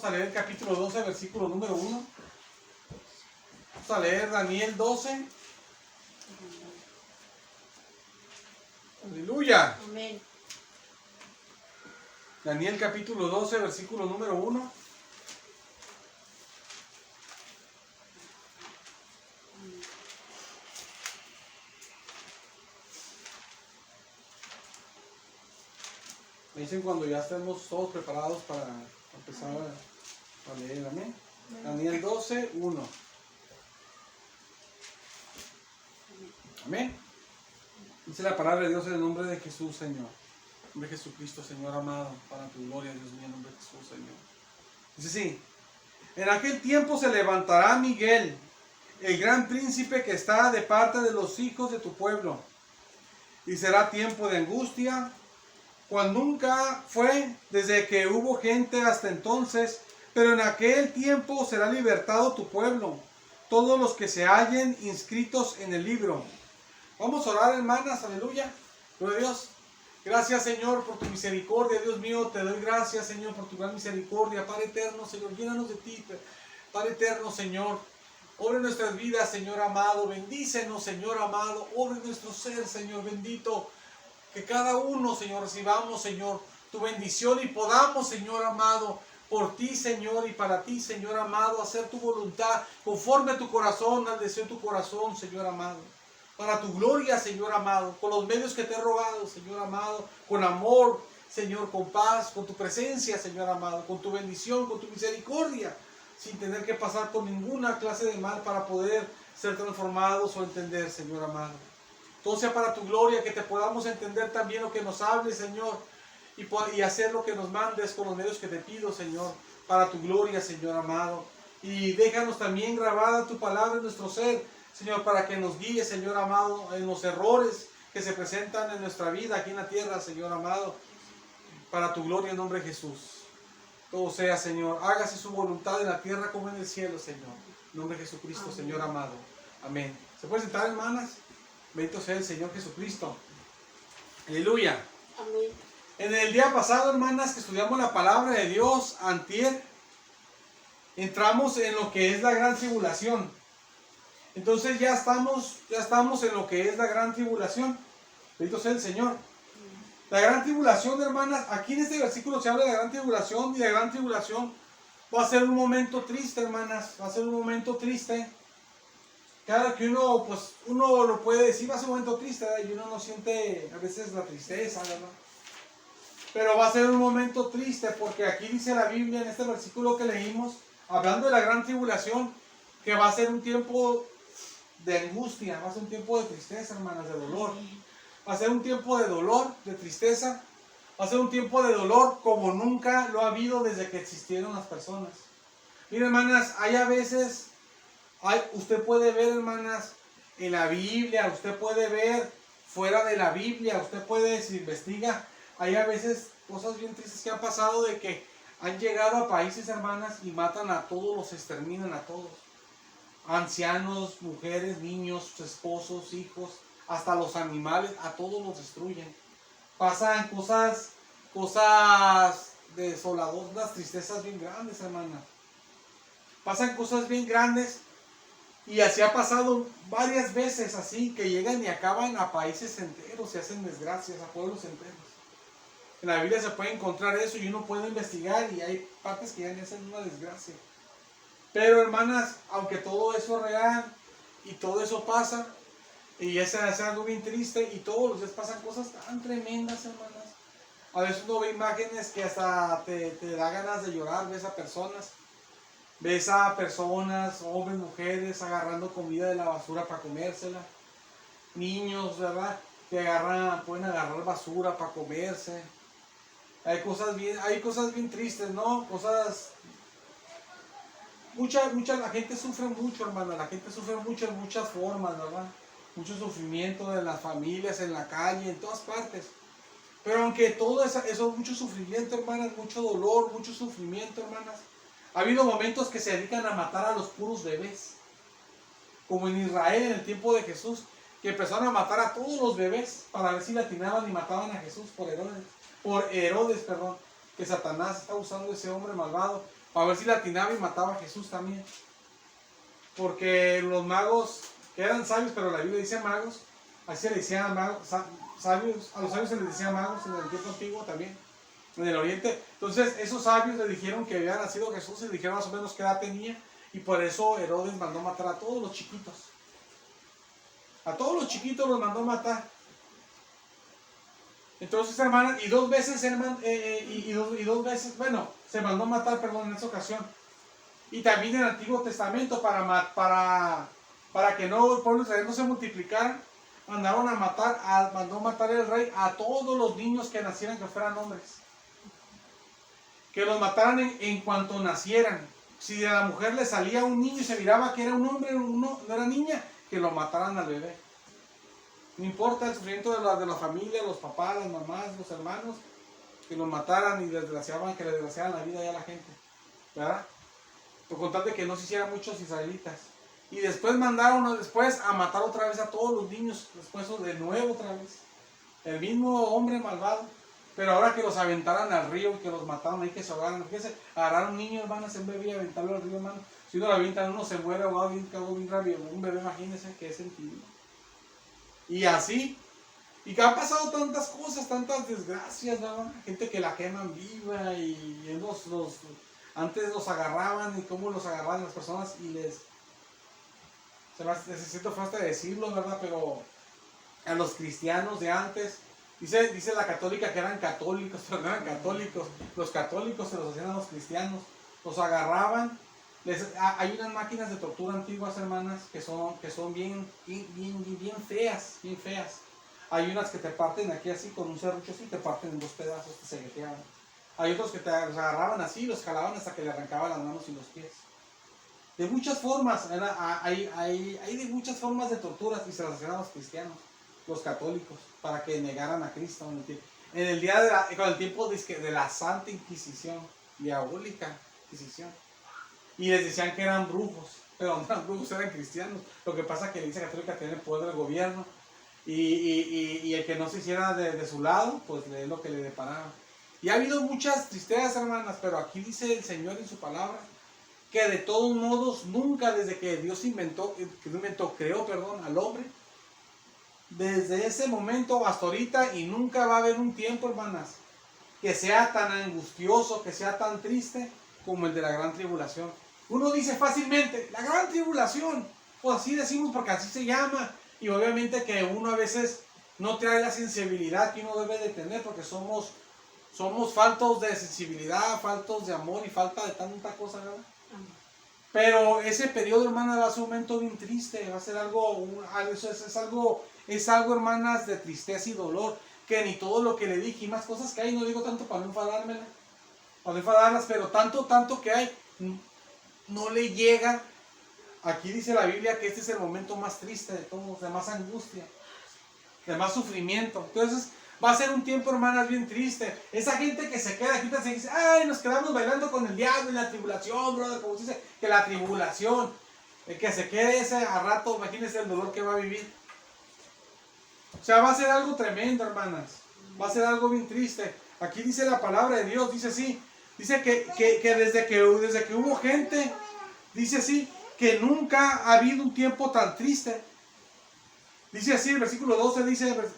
Vamos a leer el capítulo 12, versículo número 1. Vamos a leer Daniel 12. Aleluya. Amén. Daniel capítulo 12, versículo número 1. Me dicen cuando ya estemos todos preparados para empezar a leer. Amén. Daniel 12, 1. Amén. Dice la palabra de Dios en el nombre de Jesús, Señor. En nombre de Jesucristo, Señor amado, para tu gloria, Dios mío, en nombre de Jesús, Señor. Dice así: en aquel tiempo se levantará Miguel, el gran príncipe que está de parte de los hijos de tu pueblo, y será tiempo de angustia, cual nunca fue desde que hubo gente hasta entonces, pero en aquel tiempo será libertado tu pueblo, todos los que se hallen inscritos en el libro. Vamos a orar, hermanas, aleluya. Gloria a Dios. Gracias, Señor, por tu misericordia, Dios mío. Te doy gracias, Señor, por tu gran misericordia. Padre eterno, Señor, llénanos de ti. Padre eterno, Señor, obra en nuestras vidas, Señor amado. Bendícenos, Señor amado. Obra en nuestro ser, Señor bendito. Que cada uno, Señor, recibamos, Señor, tu bendición y podamos, Señor amado, por ti, Señor, y para ti, Señor amado, hacer tu voluntad conforme a tu corazón, al deseo de tu corazón, Señor amado. Para tu gloria, Señor amado, con los medios que te he rogado, Señor amado, con amor, Señor, con paz, con tu presencia, Señor amado, con tu bendición, con tu misericordia, sin tener que pasar por ninguna clase de mal para poder ser transformados o entender, Señor amado. Todo sea para tu gloria, que te podamos entender también lo que nos hables, Señor, y hacer lo que nos mandes con los medios que te pido, Señor, para tu gloria, Señor amado. Y déjanos también grabada tu palabra en nuestro ser, Señor, para que nos guíe, Señor amado, en los errores que se presentan en nuestra vida aquí en la tierra, Señor amado, para tu gloria en nombre de Jesús. Todo sea, Señor, hágase su voluntad en la tierra como en el cielo, Señor. En nombre de Jesucristo, amén. Señor amado. Amén. ¿Se puede sentar, hermanas? Bendito sea el Señor Jesucristo. Aleluya. Amén. En el día pasado, hermanas, que estudiamos la palabra de Dios, antier, entramos en lo que es la gran tribulación. Entonces ya estamos en lo que es la gran tribulación. Bendito sea el Señor. La gran tribulación, hermanas, aquí en este versículo se habla de la gran tribulación, y la gran tribulación va a ser un momento triste, hermanas. Va a ser un momento triste. Claro que uno lo puede decir, va a ser un momento triste, ¿verdad? Y uno no siente a veces la tristeza, ¿verdad? Pero va a ser un momento triste, porque aquí dice la Biblia en este versículo que leímos, hablando de la gran tribulación, que va a ser un tiempo de angustia, va a ser un tiempo de tristeza, hermanas, de dolor. Va a ser un tiempo de dolor, de tristeza. Va a ser un tiempo de dolor como nunca lo ha habido desde que existieron las personas. Miren, hermanas, hay a veces, usted puede ver, hermanas, en la Biblia, usted puede ver fuera de la Biblia, usted puede, si investiga, hay a veces cosas bien tristes que han pasado de que han llegado a países, hermanas, y matan a todos, los exterminan a todos. Ancianos, mujeres, niños, esposos, hijos, hasta los animales, a todos los destruyen. Pasan cosas desoladoras, unas tristezas bien grandes, hermana. Pasan cosas bien grandes, y así ha pasado varias veces, así que llegan y acaban a países enteros y hacen desgracias a pueblos enteros. En la Biblia se puede encontrar eso y uno puede investigar, y hay partes que ya hacen una desgracia. Pero, hermanas, aunque todo eso es real y todo eso pasa, y es algo bien triste, y todos los días pasan cosas tan tremendas, hermanas. A veces uno ve imágenes que hasta te da ganas de llorar. Ves a personas, hombres, mujeres, agarrando comida de la basura para comérsela. Niños, ¿verdad? Que pueden agarrar basura para comerse. Hay cosas bien tristes, ¿no? La gente sufre mucho, hermano. La gente sufre mucho en muchas formas, ¿verdad? Mucho sufrimiento en las familias, en la calle, en todas partes. Pero aunque todo eso mucho sufrimiento, hermanas, mucho dolor, mucho sufrimiento, hermanas, ha habido momentos que se dedican a matar a los puros bebés. Como en Israel, en el tiempo de Jesús, que empezaron a matar a todos los bebés para ver si le atinaban y mataban a Jesús por Herodes, que Satanás está usando ese hombre malvado para ver si la atinaba y mataba a Jesús también. Porque los magos, que eran sabios, pero la Biblia dice magos, así se le decían magos, sabios, a los sabios se les decía magos en el tiempo antiguo también, en el oriente. Entonces esos sabios le dijeron que había nacido Jesús y le dijeron más o menos qué edad tenía, y por eso Herodes mandó matar a todos los chiquitos. A todos los chiquitos los mandó matar. Entonces, hermanas, y dos veces, bueno, se mandó matar, perdón, en esa ocasión. Y también en el Antiguo Testamento, para que no, el pueblo de Israel no se multiplicara, mandó matar el rey a todos los niños que nacieran, que fueran hombres. Que los mataran en cuanto nacieran. Si a la mujer le salía un niño y se miraba que era un hombre, no era niña, que lo mataran al bebé. No importa el sufrimiento de la familia, los papás, las mamás, los hermanos, que los mataran y que les desgraciaran la vida ya a la gente, ¿verdad? Por contar de que no se hicieran muchos israelitas. Y después mandaron a matar otra vez a todos los niños, después de nuevo otra vez. El mismo hombre malvado, pero ahora que los aventaran al río, que los mataron ahí, que se ahogaran. Fíjense, agarrar a un niño, hermanas, en bebé y aventarlo al río, hermano. Si uno lo avientan, uno se muere ahogado bien rápido. Un bebé, imagínense qué sentido. Y así, y que han pasado tantas cosas, tantas desgracias, ¿no? Gente que la queman viva y antes los agarraban y cómo los agarraban las personas y necesito hasta decirlo, ¿verdad? Pero a los cristianos de antes, dice la católica que eran católicos, pero no eran católicos, los católicos se los hacían a los cristianos, los agarraban. Hay unas máquinas de tortura antiguas, hermanas, que son bien feas, bien feas. Hay unas que te parten aquí así, con un serrucho así, te parten en dos pedazos, te segueteaban. Hay otros que los agarraban así, los jalaban hasta que le arrancaban las manos y los pies. De muchas formas, hay de muchas formas de torturas y se las hacían a los cristianos, los católicos, para que negaran a Cristo en el día con el tiempo de la Santa Inquisición, diabólica Inquisición. Y les decían que eran brujos, pero no eran brujos, eran cristianos. Lo que pasa es que la Iglesia Católica tiene el poder del gobierno y el que no se hiciera de su lado, pues es lo que le deparaba. Y ha habido muchas tristezas, hermanas, pero aquí dice el Señor en su palabra que de todos modos nunca desde que Dios creó al hombre, desde ese momento hasta ahorita, y nunca va a haber un tiempo, hermanas, que sea tan angustioso, que sea tan triste como el de la gran tribulación. Uno dice fácilmente, la gran tribulación, pues así decimos porque así se llama, y obviamente que uno a veces no trae la sensibilidad que uno debe de tener, porque somos faltos de sensibilidad, faltos de amor y falta de tanta cosa, ¿verdad? Pero ese periodo, hermanas, va a ser un momento bien triste, va a ser es algo, hermanas, de tristeza y dolor, que ni todo lo que le dije y más cosas que hay, no digo tanto para no enfadarlas, pero tanto que hay, no le llega. Aquí dice la Biblia que este es el momento más triste de todos, de más angustia, de más sufrimiento. Entonces va a ser un tiempo, hermanas, bien triste. Esa gente que se queda aquí se dice, ay, nos quedamos bailando con el diablo y la tribulación, brother, como se dice, que la tribulación, el que se quede ese a rato, imagínense el dolor que va a vivir. O sea, va a ser algo tremendo, hermanas, va a ser algo bien triste. Aquí dice la palabra de Dios, dice así, dice que desde que hubo gente, dice así, que nunca ha habido un tiempo tan triste. Dice así, el versículo 12,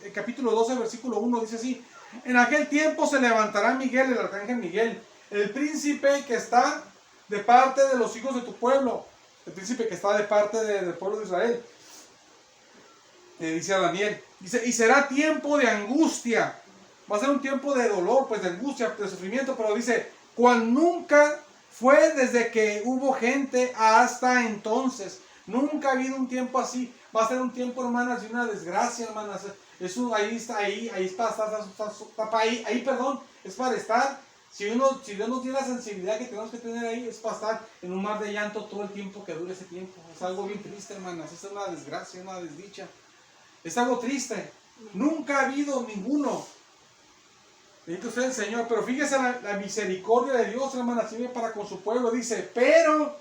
el capítulo 12, versículo 1, dice así, en aquel tiempo se levantará Miguel, el arcángel Miguel, el príncipe que está de parte de los hijos de tu pueblo, el príncipe que está de parte del pueblo de Israel. Dice a Daniel, dice, y será tiempo de angustia, va a ser un tiempo de dolor, pues de angustia, de sufrimiento, pero dice, cual nunca fue desde que hubo gente hasta entonces. Nunca ha habido un tiempo así. Va a ser un tiempo, hermanas, de una desgracia, hermanas. Eso ahí está, perdón, es para estar. Si Dios nos tiene la sensibilidad que tenemos que tener ahí, es para estar en un mar de llanto todo el tiempo que dure ese tiempo. Es algo bien triste, hermanas. Es una desgracia, una desdicha. Es algo triste. Nunca ha habido ninguno. Bendito sea el Señor. Pero fíjese la misericordia de Dios, hermanas, sirve para con su pueblo. Dice, pero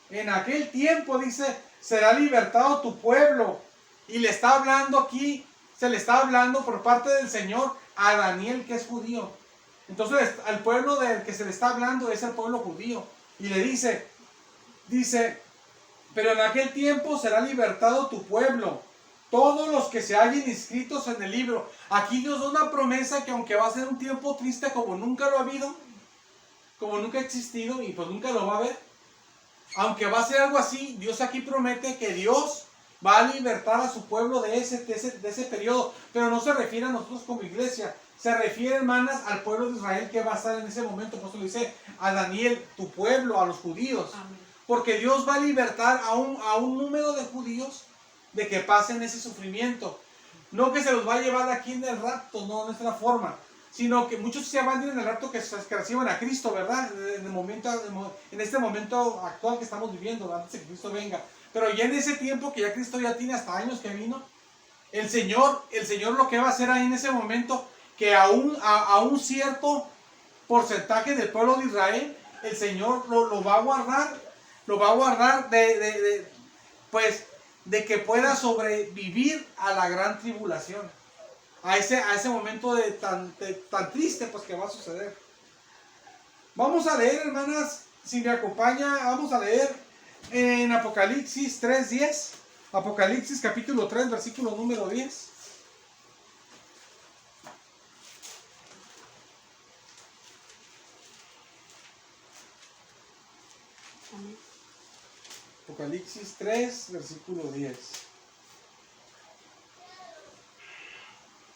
en aquel tiempo, dice, será libertado tu pueblo. Y le está hablando aquí, se le está hablando por parte del Señor a Daniel, que es judío. Entonces, al pueblo del que se le está hablando es el pueblo judío. Y le dice, pero en aquel tiempo será libertado tu pueblo, todos los que se hallen inscritos en el libro. Aquí Dios da una promesa que aunque va a ser un tiempo triste como nunca lo ha habido, como nunca ha existido y pues nunca lo va a haber, aunque va a ser algo así, Dios aquí promete que Dios va a libertar a su pueblo de ese periodo. Pero no se refiere a nosotros como iglesia, se refiere, hermanas, al pueblo de Israel que va a estar en ese momento. Por eso le dice a Daniel, tu pueblo, a los judíos. Amén. Porque Dios va a libertar a un número de judíos de que pasen ese sufrimiento. No que se los va a llevar aquí en el rapto, no de esta forma, sino que muchos se van a ir en el rapto que reciban a Cristo, ¿verdad? En este momento actual que estamos viviendo, antes de que Cristo venga. Pero ya en ese tiempo que ya Cristo ya tiene hasta años que vino, el Señor lo que va a hacer ahí en ese momento, que a un cierto porcentaje del pueblo de Israel, el Señor lo va a guardar pues de que pueda sobrevivir a la gran tribulación, a ese momento tan triste pues que va a suceder. Vamos a leer, hermanas, si me acompaña, vamos a leer en Apocalipsis 3:10, Apocalipsis capítulo 3, versículo número 10. Apocalipsis 3, versículo 10.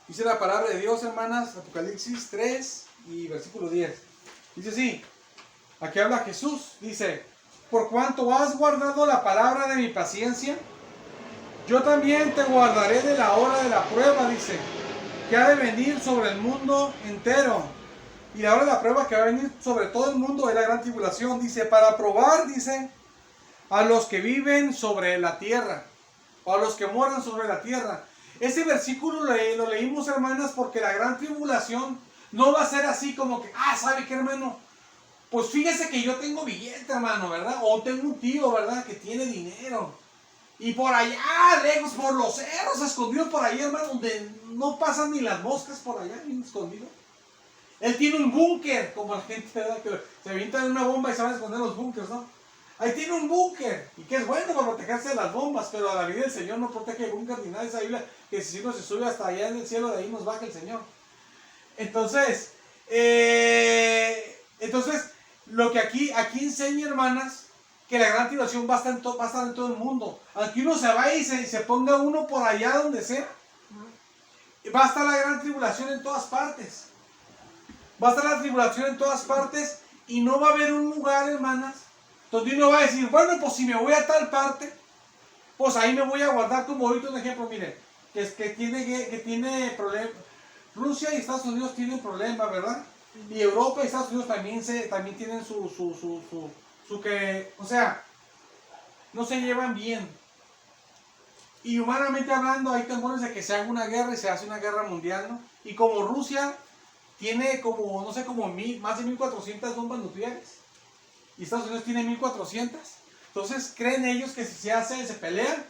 Dice la palabra de Dios, hermanas, Apocalipsis 3 y versículo 10. Dice así, aquí habla Jesús, dice, por cuanto has guardado la palabra de mi paciencia, yo también te guardaré de la hora de la prueba, dice, que ha de venir sobre el mundo entero. Y la hora de la prueba que va a venir sobre todo el mundo es la gran tribulación, dice, para probar, dice, a los que viven sobre la tierra, o a los que moran sobre la tierra. Ese versículo lo leímos, hermanas, porque la gran tribulación no va a ser así como que, ¿sabe qué, hermano? Pues fíjese que yo tengo billete, hermano, ¿verdad? O tengo un tío, ¿verdad? Que tiene dinero. Y por allá, lejos, por los cerros, escondido por allá, hermano, donde no pasan ni las moscas por allá, bien escondido. Él tiene un búnker, como la gente, ¿verdad? Que se avientan en una bomba y saben esconder los búnkers, ¿no? Ahí tiene un búnker, y que es bueno para protegerse de las bombas, pero a la vida del Señor no protege el búnker ni nada. Esa Biblia, que si uno se sube hasta allá en el cielo, de ahí nos baja el Señor. Entonces, lo que aquí enseña, hermanas, que la gran tribulación va a estar en todo el mundo. Aquí uno se va y se ponga uno por allá donde sea, va a estar la gran tribulación en todas partes. Va a estar la tribulación en todas partes y no va a haber un lugar, hermanas, donde uno va a decir, bueno, pues si me voy a tal parte, pues ahí me voy a guardar. Como ahorita un ejemplo, miren, que tiene problemas. Rusia y Estados Unidos tienen problemas, ¿verdad? Y Europa y Estados Unidos también tienen su que, o sea, no se llevan bien. Y humanamente hablando, hay temores de que se haga una guerra y se hace una guerra mundial, ¿no? Y como Rusia tiene como, no sé, como más de 1400 bombas nucleares, y Estados Unidos tiene 1400, entonces creen ellos que si se pelean,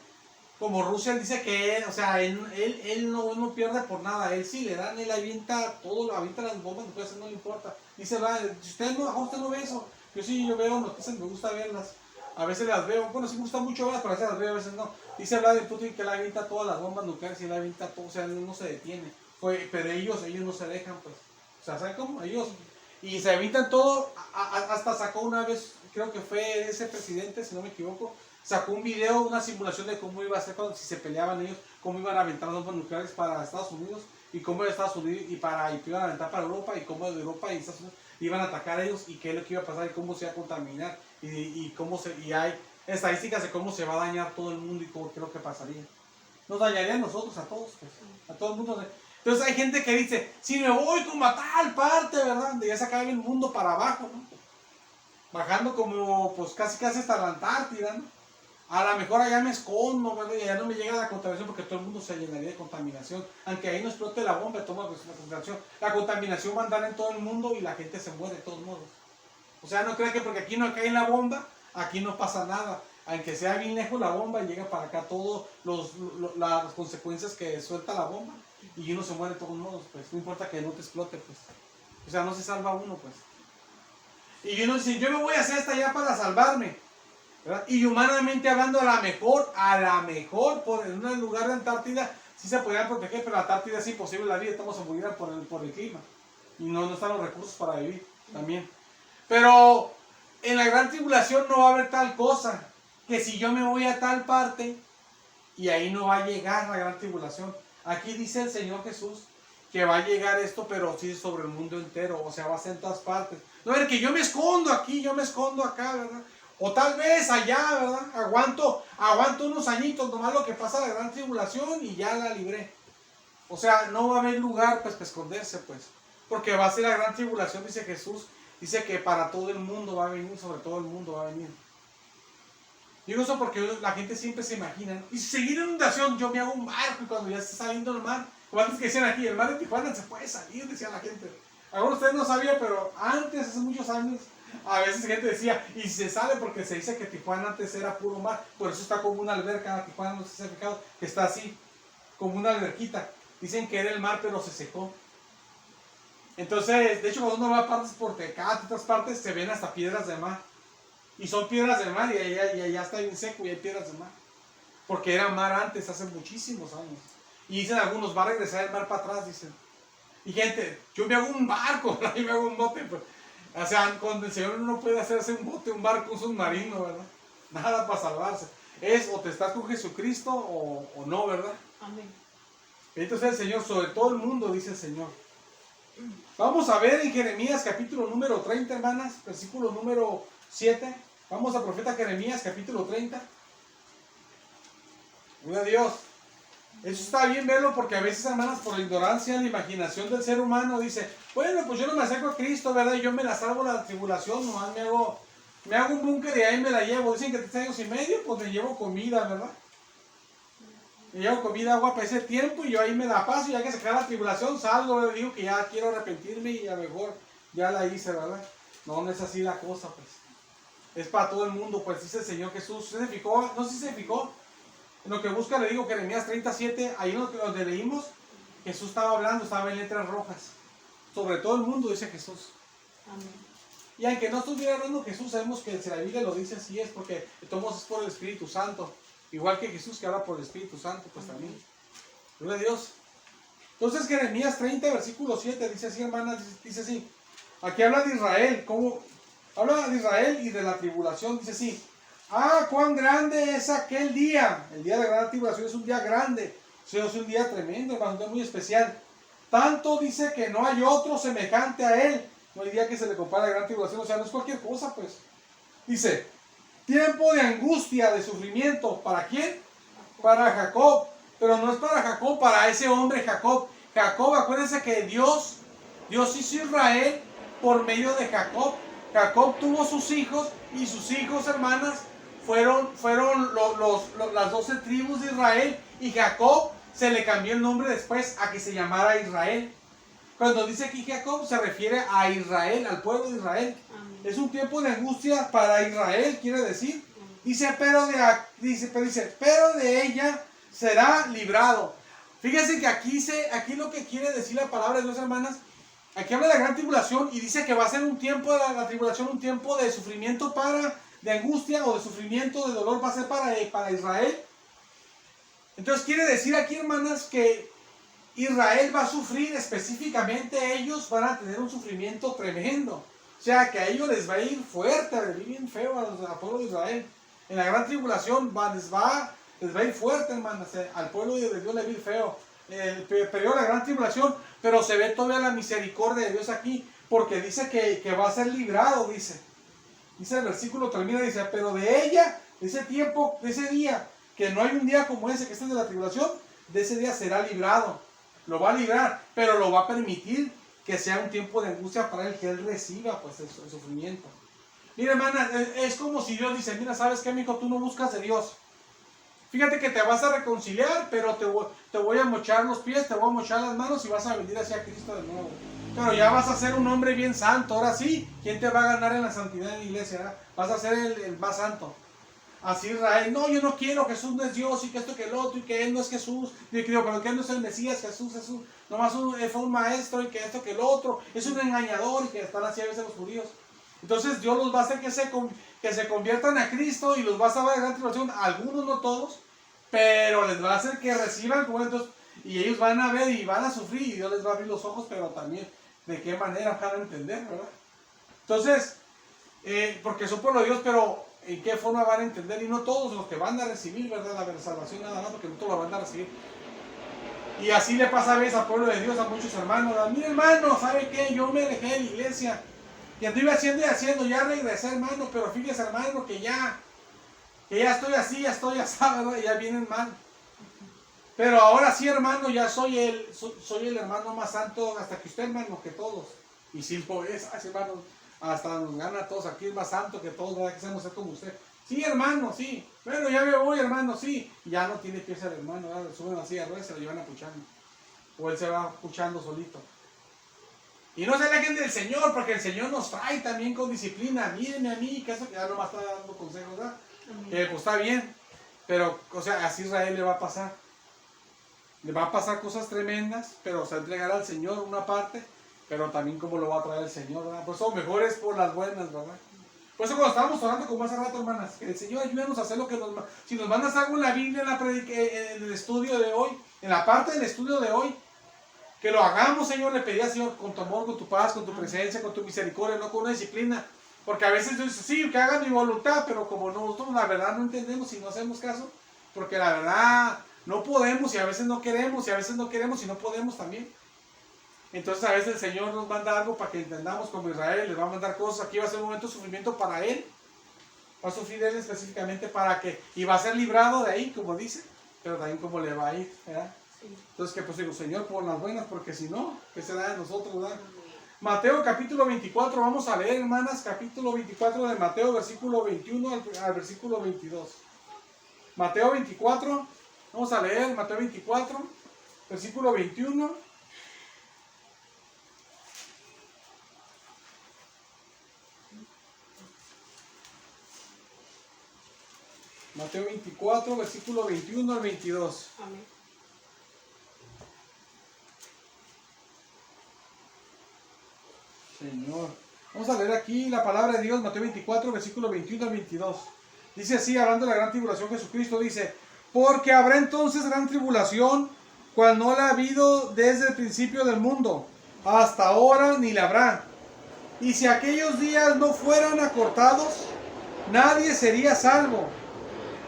como Rusia dice que él no pierde por nada, él sí le dan, él avienta todo, avienta las bombas nucleares, no le importa. Dice, si usted no ve eso, yo veo noticias, me gusta verlas, a veces las veo, bueno, sí me gusta mucho verlas, pero a veces las veo, a veces no. Dice Vladimir Putin que él avienta todas las bombas nucleares y él avienta todo, o sea, él no se detiene, pero ellos no se dejan, pues, o sea, ¿saben cómo? Ellos, y se avientan todo, hasta sacó una vez, creo que fue ese presidente, si no me equivoco, sacó un video, una simulación de cómo iba a ser si se peleaban ellos, cómo iban a aventar las bombas nucleares para Estados Unidos, y cómo de Estados Unidos y iban a aventar para Europa, y cómo de Europa y Estados Unidos iban a atacar a ellos, y qué es lo que iba a pasar, y cómo se iba a contaminar, y hay estadísticas de cómo se va a dañar todo el mundo, y qué es lo que pasaría. Nos dañaría a nosotros, a todos, pues, a todo el mundo. Entonces hay gente que dice, si me voy como a tal parte, ¿verdad? De ya se acaba el mundo para abajo, ¿no? Bajando como, pues casi hasta la Antártida, ¿no? A lo mejor allá me escondo, ¿verdad? Y allá no me llega la contaminación porque todo el mundo se llenaría de contaminación. Aunque ahí no explote la bomba, toma la contaminación. La contaminación va a andar en todo el mundo y la gente se muere de todos modos. O sea, no crean que porque aquí no cae la bomba, aquí no pasa nada. Aunque sea bien lejos la bomba, llega para acá todas las consecuencias que suelta la bomba. Y uno se muere de todos modos, pues. No importa que no te explote, pues. O sea, no se salva uno, pues. Y uno dice, yo me voy a hacer hasta allá para salvarme, ¿verdad? Y humanamente hablando, a la mejor, en un lugar de Antártida, sí se podrían proteger, pero la Antártida es imposible la vida, estamos a morir por el clima. Y no están los recursos para vivir también. Pero en la gran tribulación no va a haber tal cosa, que si yo me voy a tal parte, y ahí no va a llegar la gran tribulación. Aquí dice el Señor Jesús que va a llegar esto, pero sí sobre el mundo entero, o sea, va a ser en todas partes. No es que yo me escondo aquí, yo me escondo acá, ¿verdad? O tal vez allá, ¿verdad? Aguanto unos añitos, nomás lo que pasa la gran tribulación y ya la libré. O sea, no va a haber lugar pues para esconderse, pues. Porque va a ser la gran tribulación, dice Jesús. Dice que para todo el mundo va a venir, sobre todo el mundo va a venir. Digo eso porque la gente siempre se imagina, y si seguir en inundación, yo me hago un barco y cuando ya esté saliendo el mar, como antes que decían aquí, el mar de Tijuana se puede salir, decía la gente. Algunos de ustedes no sabían, pero antes, hace muchos años, a veces la gente decía, y se sale porque se dice que Tijuana antes era puro mar, por eso está como una alberca, Tijuana no sé si se ha fijado, que está así, como una alberquita. Dicen que era el mar, pero se secó. Entonces, de hecho, cuando uno va a partes por Tecate, otras partes, se ven hasta piedras de mar. Y son piedras de mar y allá está bien seco y hay piedras de mar. Porque era mar antes, hace muchísimos años. Y dicen algunos, va a regresar el mar para atrás, dicen. Y gente, yo me hago un barco, yo me hago un bote. Pues. O sea, cuando el Señor no puede hacerse un bote, un barco, un submarino, ¿verdad? Nada para salvarse. Es o te estás con Jesucristo o no, ¿verdad? Amén. Entonces el Señor, sobre todo el mundo, dice el Señor. Vamos a ver en Jeremías capítulo número 30, hermanas, versículo número 7. Vamos a profeta Jeremías capítulo 30. Gloria a Dios. Eso está bien verlo porque a veces, hermanas, por la ignorancia, la imaginación del ser humano dice, bueno, pues yo no me acerco a Cristo, ¿verdad? Y yo me la salvo la tribulación, nomás me hago un búnker y ahí me la llevo. Dicen que 3 años y medio, pues me llevo comida, ¿verdad? Me llevo comida, agua para ese tiempo y yo ahí me la paso y ya que se acaba la tribulación salgo, ¿verdad? Digo que ya quiero arrepentirme y a lo mejor ya la hice, ¿verdad? No es así la cosa, pues. Es para todo el mundo, pues dice el Señor Jesús. ¿Se fijó? No sé si se fijó. En lo que busca le digo Jeremías 37, ahí donde leímos, Jesús estaba hablando, estaba en letras rojas. Sobre todo el mundo, dice Jesús. Amén. Y aunque no estuviera hablando Jesús, sabemos que si la Biblia lo dice así es porque todos es por el Espíritu Santo. Igual que Jesús que habla por el Espíritu Santo, pues también. Gloria a Dios. Entonces Jeremías 30, versículo 7, dice así, hermanas, dice así. Aquí habla de Israel, ¿cómo? Habla de Israel y de la tribulación, dice así. Ah, cuán grande es aquel día. El día de la gran tribulación es un día grande. O sea, es un día tremendo, hermano, un día muy especial. Tanto dice que no hay otro semejante a él. No hay día que se le compara a la gran tribulación. O sea, no es cualquier cosa, pues. Dice, tiempo de angustia, de sufrimiento. ¿Para quién? Para Jacob. Pero no es para Jacob, para ese hombre Jacob. Jacob, acuérdense que Dios hizo Israel por medio de Jacob. Jacob tuvo sus hijos y sus hijos, hermanas, fueron las 12 tribus de Israel, y Jacob se le cambió el nombre después a que se llamara Israel. Cuando dice aquí Jacob se refiere a Israel, al pueblo de Israel. Amén. Es un tiempo de angustia para Israel, quiere decir. Dice, pero de ella será librado. Fíjense que aquí lo que quiere decir la palabra de Dios, hermanas, aquí habla de la gran tribulación y dice que va a ser un tiempo de la tribulación, un tiempo de sufrimiento de angustia o de sufrimiento, de dolor, va a ser para Israel. Entonces quiere decir aquí, hermanas, que Israel va a sufrir, específicamente ellos van a tener un sufrimiento tremendo. O sea, que a ellos les va a ir fuerte, les va a ir bien feo al pueblo de Israel. En la gran tribulación les va a ir fuerte, hermanas, al pueblo de Dios le va a ir feo. El periodo de la gran tribulación, pero se ve todavía la misericordia de Dios aquí, porque dice que va a ser librado, dice el versículo termina, dice, pero de ella, de ese tiempo, de ese día, que no hay un día como ese, que este es de la tribulación, de ese día será librado, lo va a librar, pero lo va a permitir que sea un tiempo de angustia para él, que él reciba pues el sufrimiento. Mira, hermana, es como si Dios dice, mira, ¿sabes qué, mijo? Tú no buscas de Dios. Fíjate que te vas a reconciliar, pero te voy a mochar los pies, te voy a mochar las manos y vas a venir hacia Cristo de nuevo. Pero ya vas a ser un hombre bien santo. Ahora sí, ¿quién te va a ganar en la santidad en la iglesia? Vas a ser el más santo. Así Israel, no, yo no quiero, Jesús no es Dios y que esto que el otro y que Él no es Jesús. Y creo, pero que Él no es el Mesías, Jesús, nomás fue un maestro y que esto que el otro. Es un engañador y que están así a veces los judíos. Entonces Dios los va a hacer que se conviertan a Cristo y los va a salvar de gran tribulación. Algunos, no todos, pero les va a hacer que reciban como entonces, y ellos van a ver y van a sufrir y Dios les va a abrir los ojos, pero también de qué manera van a entender, ¿verdad? Entonces, porque son pueblo de Dios, pero en qué forma van a entender, y no todos los que van a recibir, ¿verdad? La salvación nada más, porque no todos la van a recibir. Y así le pasa a veces al pueblo de Dios, a muchos hermanos. Mi hermano, ¿sabe qué? Yo me dejé de la iglesia, que anduve haciendo y haciendo, ya regresé, hermano, pero fíjese, hermano, que ya estoy así, ya estoy asado, ¿verdad? Y ya vienen mal. Pero ahora sí, hermano, ya soy el hermano más santo, hasta que usted, hermano, que todos. Y si lo es, hermano, hasta nos gana a todos, aquí es más santo que todos, ¿verdad? Que seamos ser como usted. Sí, hermano, sí. Bueno, ya me voy, hermano, sí. Y ya no tiene pieza el hermano, ¿verdad? Le suben así a ruedas y se lo llevan apuchando. O él se va apuchando solito. Y no se alejen del Señor, porque el Señor nos trae también con disciplina. Mírenme a mí, que eso que ya nomás está dando consejos, ¿verdad? Que pues está bien. Pero, o sea, así a Israel le va a pasar. Le va a pasar cosas tremendas, pero se entregará al Señor una parte, pero también como lo va a traer el Señor, ¿verdad? Por eso mejor es por las buenas, ¿verdad? Por eso cuando estábamos orando como hace rato, hermanas, que el Señor ayúdanos a hacer lo que nos... Si nos mandas algo en la Biblia, en el estudio de hoy, en la parte del estudio de hoy, que lo hagamos, Señor, le pedí al Señor con tu amor, con tu paz, con tu presencia, con tu misericordia, no con una disciplina. Porque a veces Dios dice, sí, que hagan mi voluntad, pero como nosotros la verdad no entendemos y no hacemos caso, porque la verdad no podemos y a veces no queremos y a veces no queremos y no podemos también. Entonces a veces el Señor nos manda algo para que entendamos como Israel, les va a mandar cosas, aquí va a ser un momento de sufrimiento para Él, va a sufrir Él específicamente para que, y va a ser librado de ahí, como dice, pero también como le va a ir, ¿verdad? Sí. Entonces que pues digo, Señor, por las buenas, porque si no, ¿qué será de nosotros, verdad? Mateo capítulo 24, vamos a leer, hermanas, capítulo 24 de Mateo, versículo 21 al versículo 22. Mateo 24, vamos a leer Mateo 24, versículo 21. Mateo 24, versículo 21 al 22. Amén. Señor. Vamos a leer aquí la palabra de Dios, Mateo 24, versículo 21 al 22. Dice así, hablando de la gran tribulación, Jesucristo dice, porque habrá entonces gran tribulación, cual no la ha habido desde el principio del mundo, hasta ahora ni la habrá. Y si aquellos días no fueran acortados, nadie sería salvo.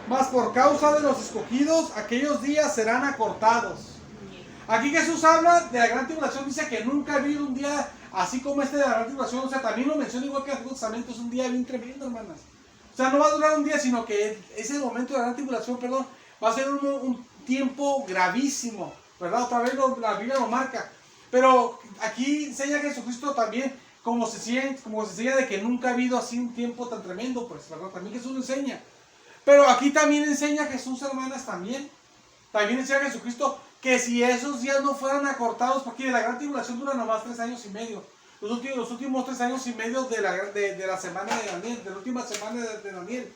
Mas por causa de los escogidos, aquellos días serán acortados. Aquí Jesús habla de la gran tribulación, dice que nunca ha habido un día así como este de la gran tribulación, o sea, también lo menciona igual que el Antiguo Testamento, es un día bien tremendo, hermanas. O sea, no va a durar un día, sino que ese momento de la gran tribulación, va a ser un tiempo gravísimo, ¿verdad? Otra vez la Biblia lo marca. Pero aquí enseña Jesucristo también, como se enseña de que nunca ha habido así un tiempo tan tremendo, pues, ¿verdad? También Jesús lo enseña. Pero aquí también enseña Jesús, hermanas, también enseña Jesucristo que si esos días no fueran acortados, porque la gran tribulación dura nomás 3 años y medio. Los últimos 3 años y medio de la semana de Daniel, de la última semana de Daniel.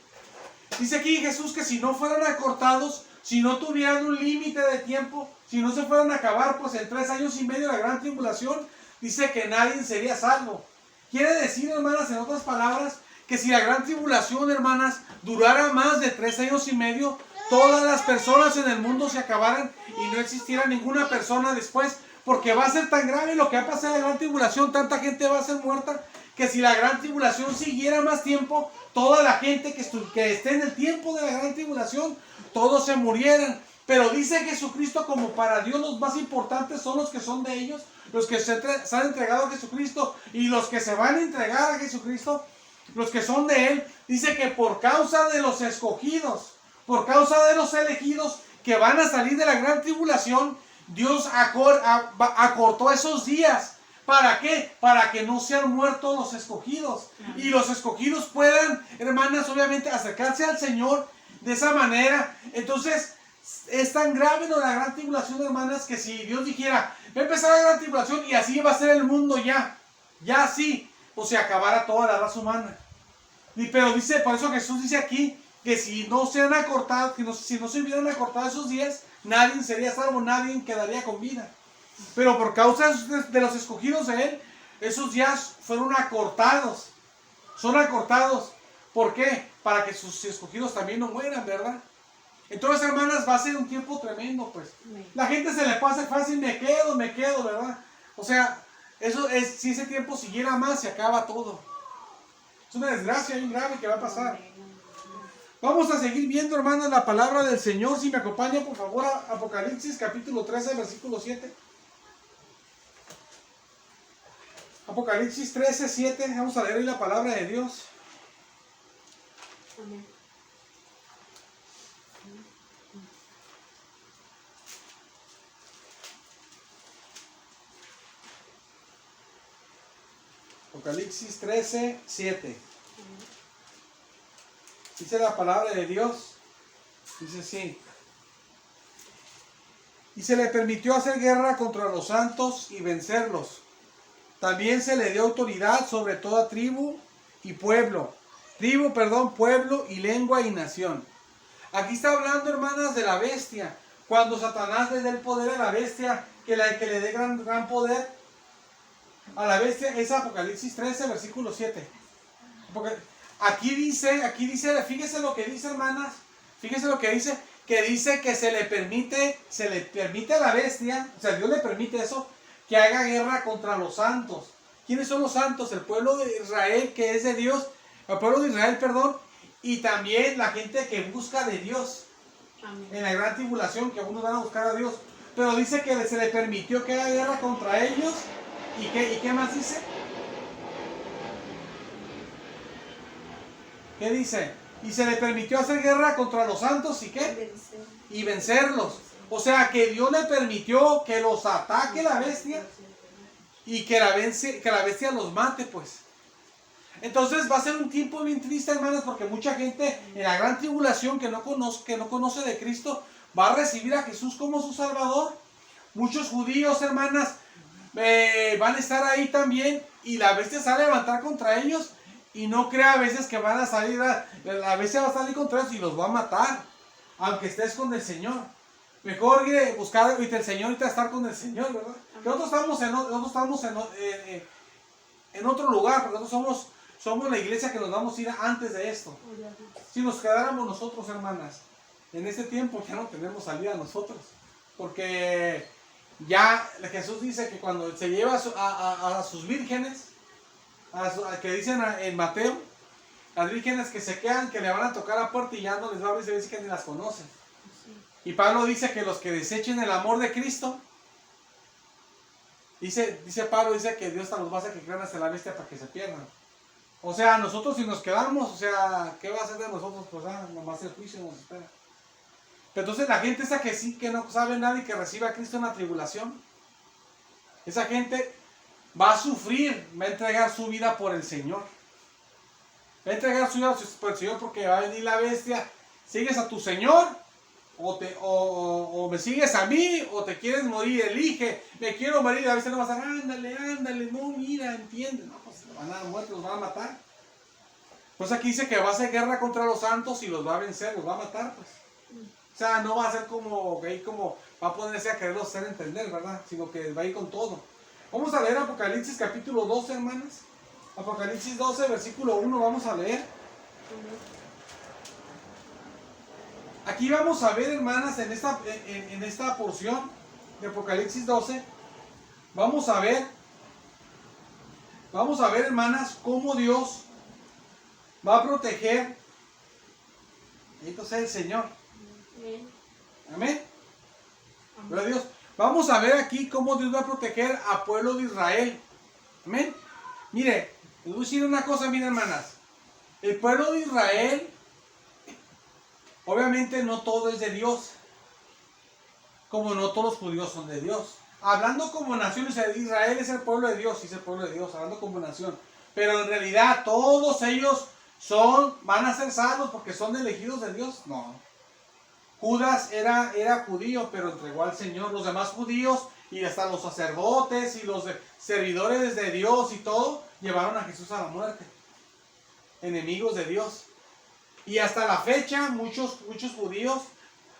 Dice aquí Jesús que si no fueran acortados, si no tuvieran un límite de tiempo, si no se fueran a acabar pues en 3 años y medio de la gran tribulación, dice que nadie sería salvo. Quiere decir, hermanas, en otras palabras, que si la gran tribulación, hermanas, durara más de 3 años y medio, todas las personas en el mundo se acabaran y no existiera ninguna persona después, porque va a ser tan grave lo que va a pasar en la gran tribulación, tanta gente va a ser muerta, que si la gran tribulación siguiera más tiempo, toda la gente que esté en el tiempo de la gran tribulación, todos se murieran. Pero dice Jesucristo, como para Dios los más importantes son los que son de ellos, los que se han entregado a Jesucristo y los que se van a entregar a Jesucristo, los que son de Él, dice que por causa de los escogidos, por causa de los elegidos que van a salir de la gran tribulación, Dios acortó esos días. ¿Para qué? Para que no sean muertos los escogidos. Y los escogidos puedan, hermanas, obviamente acercarse al Señor de esa manera. Entonces, es tan grave la gran tribulación, hermanas, que si Dios dijera, va a empezar la gran tribulación y así va a ser el mundo ya así, pues se acabara toda la raza humana. Pero dice, por eso Jesús dice aquí, que si no se han acortado, si no se hubieran acortado esos días, nadie sería salvo, nadie quedaría con vida. Pero por causa de los escogidos de Él, esos días fueron acortados. son acortados. ¿Por qué? Para que sus escogidos también no mueran, ¿verdad? Entonces, hermanas, va a ser un tiempo tremendo, pues. La gente se le pasa fácil, me quedo, ¿verdad? O sea, eso es, si ese tiempo siguiera más, se acaba todo. Es una desgracia bien grave que va a pasar. Vamos a seguir viendo, hermanas, la palabra del Señor. Si me acompañan, por favor, a Apocalipsis, capítulo 13, versículo 7. Apocalipsis 13, 7. Vamos a leer ahí la palabra de Dios. Amén. Apocalipsis 13, 7. Dice la palabra de Dios. Dice así. Y se le permitió hacer guerra contra los santos y vencerlos. También se le dio autoridad sobre toda tribu y pueblo. Pueblo y lengua y nación. Aquí está hablando, hermanas, de la bestia. Cuando Satanás le dé el poder a la bestia, que le dé gran poder a la bestia, es Apocalipsis 13, versículo 7. Aquí dice, fíjese lo que dice, hermanas, fíjese lo que dice que se le permite a la bestia, o sea, Dios le permite eso, que haga guerra contra los santos. ¿Quiénes son los santos? El pueblo de Israel, que es de Dios, el pueblo de Israel, perdón, y también la gente que busca de Dios. Amén. En la gran tribulación, que algunos van a buscar a Dios. Pero dice que se le permitió que haga guerra contra ellos. ¿Y qué más dice? ¿Qué dice? Y se le permitió hacer guerra contra los santos, ¿y qué? Y vencerlos. O sea, que Dios le permitió que los ataque la bestia y que la bestia los mate, pues. Entonces va a ser un tiempo bien triste, hermanas, porque mucha gente en la gran tribulación que no conoce de Cristo va a recibir a Jesús como su Salvador. Muchos judíos, hermanas, van a estar ahí también y la bestia se va a levantar contra ellos. Y no crea a veces que van a salir, la bestia va a salir contra ellos y los va a matar, aunque estés con el Señor. Mejor buscar ahorita el Señor y estar con el Señor, ¿verdad? Que nosotros estamos en otro lugar, porque nosotros somos la iglesia que nos vamos a ir antes de esto. Si nos quedáramos nosotros, hermanas, en este tiempo ya no tenemos salida nosotros, porque ya Jesús dice que cuando se lleva a sus vírgenes, que dicen en Mateo, las vírgenes que se quedan, que le van a tocar la puerta y ya no les va a abrir, se dice que ni las conocen. Y Pablo dice que los que desechen el amor de Cristo, dice Pablo, dice que Dios los va a hacer que crean hasta la bestia para que se pierdan. O sea, nosotros si nos quedamos, o sea, ¿qué va a hacer de nosotros? Pues nomás el juicio nos espera. Pero entonces la gente esa que sí, que no sabe nada y que recibe a Cristo en la tribulación, esa gente va a sufrir, va a entregar su vida por el Señor. Va a entregar su vida por el Señor porque va a venir la bestia. ¿Sigues a tu Señor? O me sigues a mí, o te quieres morir, elige. Me quiero morir, a veces no vas a ándale, no, mira, entiende. No, pues van a muertos, los van a matar. Pues aquí dice que va a hacer guerra contra los santos y los va a vencer, los va a matar, pues. O sea, no va a ser como va a ponerse a quererlos hacer entender, ¿verdad? Sino que va a ir con todo. Vamos a leer Apocalipsis capítulo 12, hermanas. Apocalipsis 12, versículo 1, vamos a leer. Aquí vamos a ver, hermanas, en esta porción de Apocalipsis 12, vamos a ver, hermanas, cómo Dios va a proteger. Bendito sea el Señor. Amén. Gloria a Dios. Vamos a ver aquí cómo Dios va a proteger al pueblo de Israel. Amén. Mire, les voy a decir una cosa, miren, hermanas. El pueblo de Israel, obviamente no todo es de Dios, como no todos los judíos son de Dios. Hablando como nación, Israel es el pueblo de Dios, sí es el pueblo de Dios, hablando como nación. Pero en realidad todos ellos van a ser salvos porque son elegidos de Dios. No. Judas era judío, pero entregó al Señor. Los demás judíos y hasta los sacerdotes y los servidores de Dios y todo, llevaron a Jesús a la muerte. Enemigos de Dios. Y hasta la fecha, muchos judíos,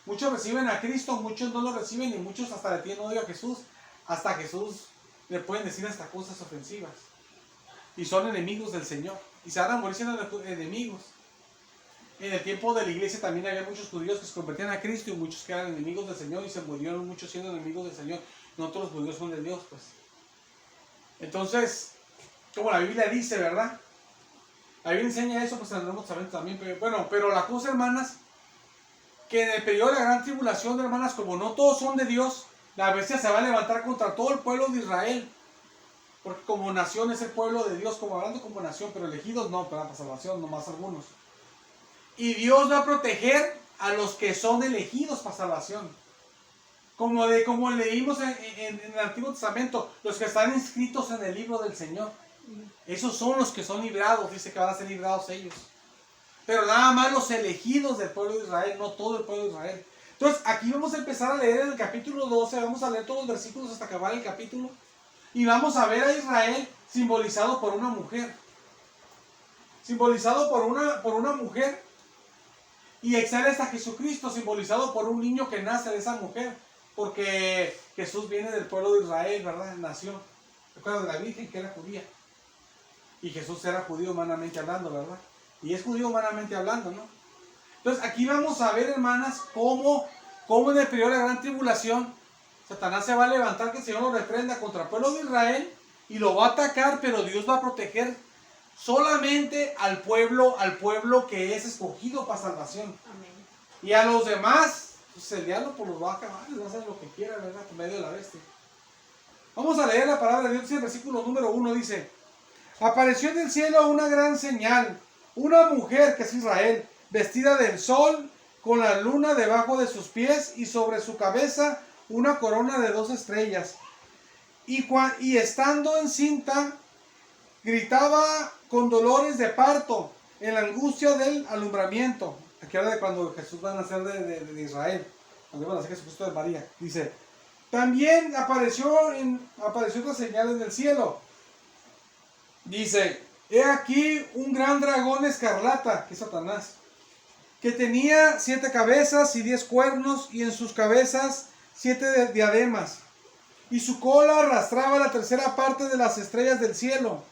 muchos reciben a Cristo, muchos no lo reciben y muchos hasta le tienen odio a Jesús. Hasta Jesús le pueden decir hasta cosas ofensivas. Y son enemigos del Señor. y se van a morir siendo enemigos. En el tiempo de la iglesia también había muchos judíos que se convertían a Cristo y muchos que eran enemigos del Señor y se murieron muchos siendo enemigos del Señor. No todos los judíos son de Dios, pues. Entonces, como la Biblia dice, ¿verdad? La Biblia enseña eso, pues andamos sabiendo también. Pero la cosa, hermanas, que en el periodo de la gran tribulación, hermanas, como no todos son de Dios, la bestia se va a levantar contra todo el pueblo de Israel. Porque como nación es el pueblo de Dios, como hablando como nación, pero elegidos no, para salvación, nomás algunos. Y Dios va a proteger a los que son elegidos para salvación. Como leímos en el Antiguo Testamento, los que están inscritos en el libro del Señor. Esos son los que son librados, dice que van a ser librados ellos. Pero nada más los elegidos del pueblo de Israel, no todo el pueblo de Israel. Entonces aquí vamos a empezar a leer en el capítulo 12, vamos a leer todos los versículos hasta acabar el capítulo. Y vamos a ver a Israel simbolizado por una mujer. Simbolizado por una mujer. Y exhala hasta Jesucristo, simbolizado por un niño que nace de esa mujer. Porque Jesús viene del pueblo de Israel, ¿verdad? Nació. Recuerda de la Virgen que era judía. Y Jesús era judío humanamente hablando, ¿verdad? Y es judío humanamente hablando, ¿no? Entonces aquí vamos a ver, hermanas, cómo en el periodo de la gran tribulación Satanás se va a levantar, que el Señor lo reprenda contra el pueblo de Israel y lo va a atacar, pero Dios va a proteger solamente al pueblo que es escogido para salvación. Amén. Y a los demás, pues el diablo pues los va a acabar, les va a hacer lo que quiera, ¿verdad? Por medio de la bestia. Vamos a leer la palabra de Dios. El versículo número 1 dice: apareció en el cielo una gran señal, una mujer que es Israel, vestida del sol, con la luna debajo de sus pies y sobre su cabeza una corona de 2 estrellas. Y estando encinta, gritaba con dolores de parto, en la angustia del alumbramiento. Aquí habla de cuando Jesús va a nacer de Israel, cuando va a nacer Jesucristo de María. Dice: también apareció otra señal en el cielo. Dice: he aquí un gran dragón escarlata, que es Satanás, que tenía 7 cabezas y 10 cuernos, y en sus cabezas 7 diademas, y su cola arrastraba la 3ª parte de las estrellas del cielo.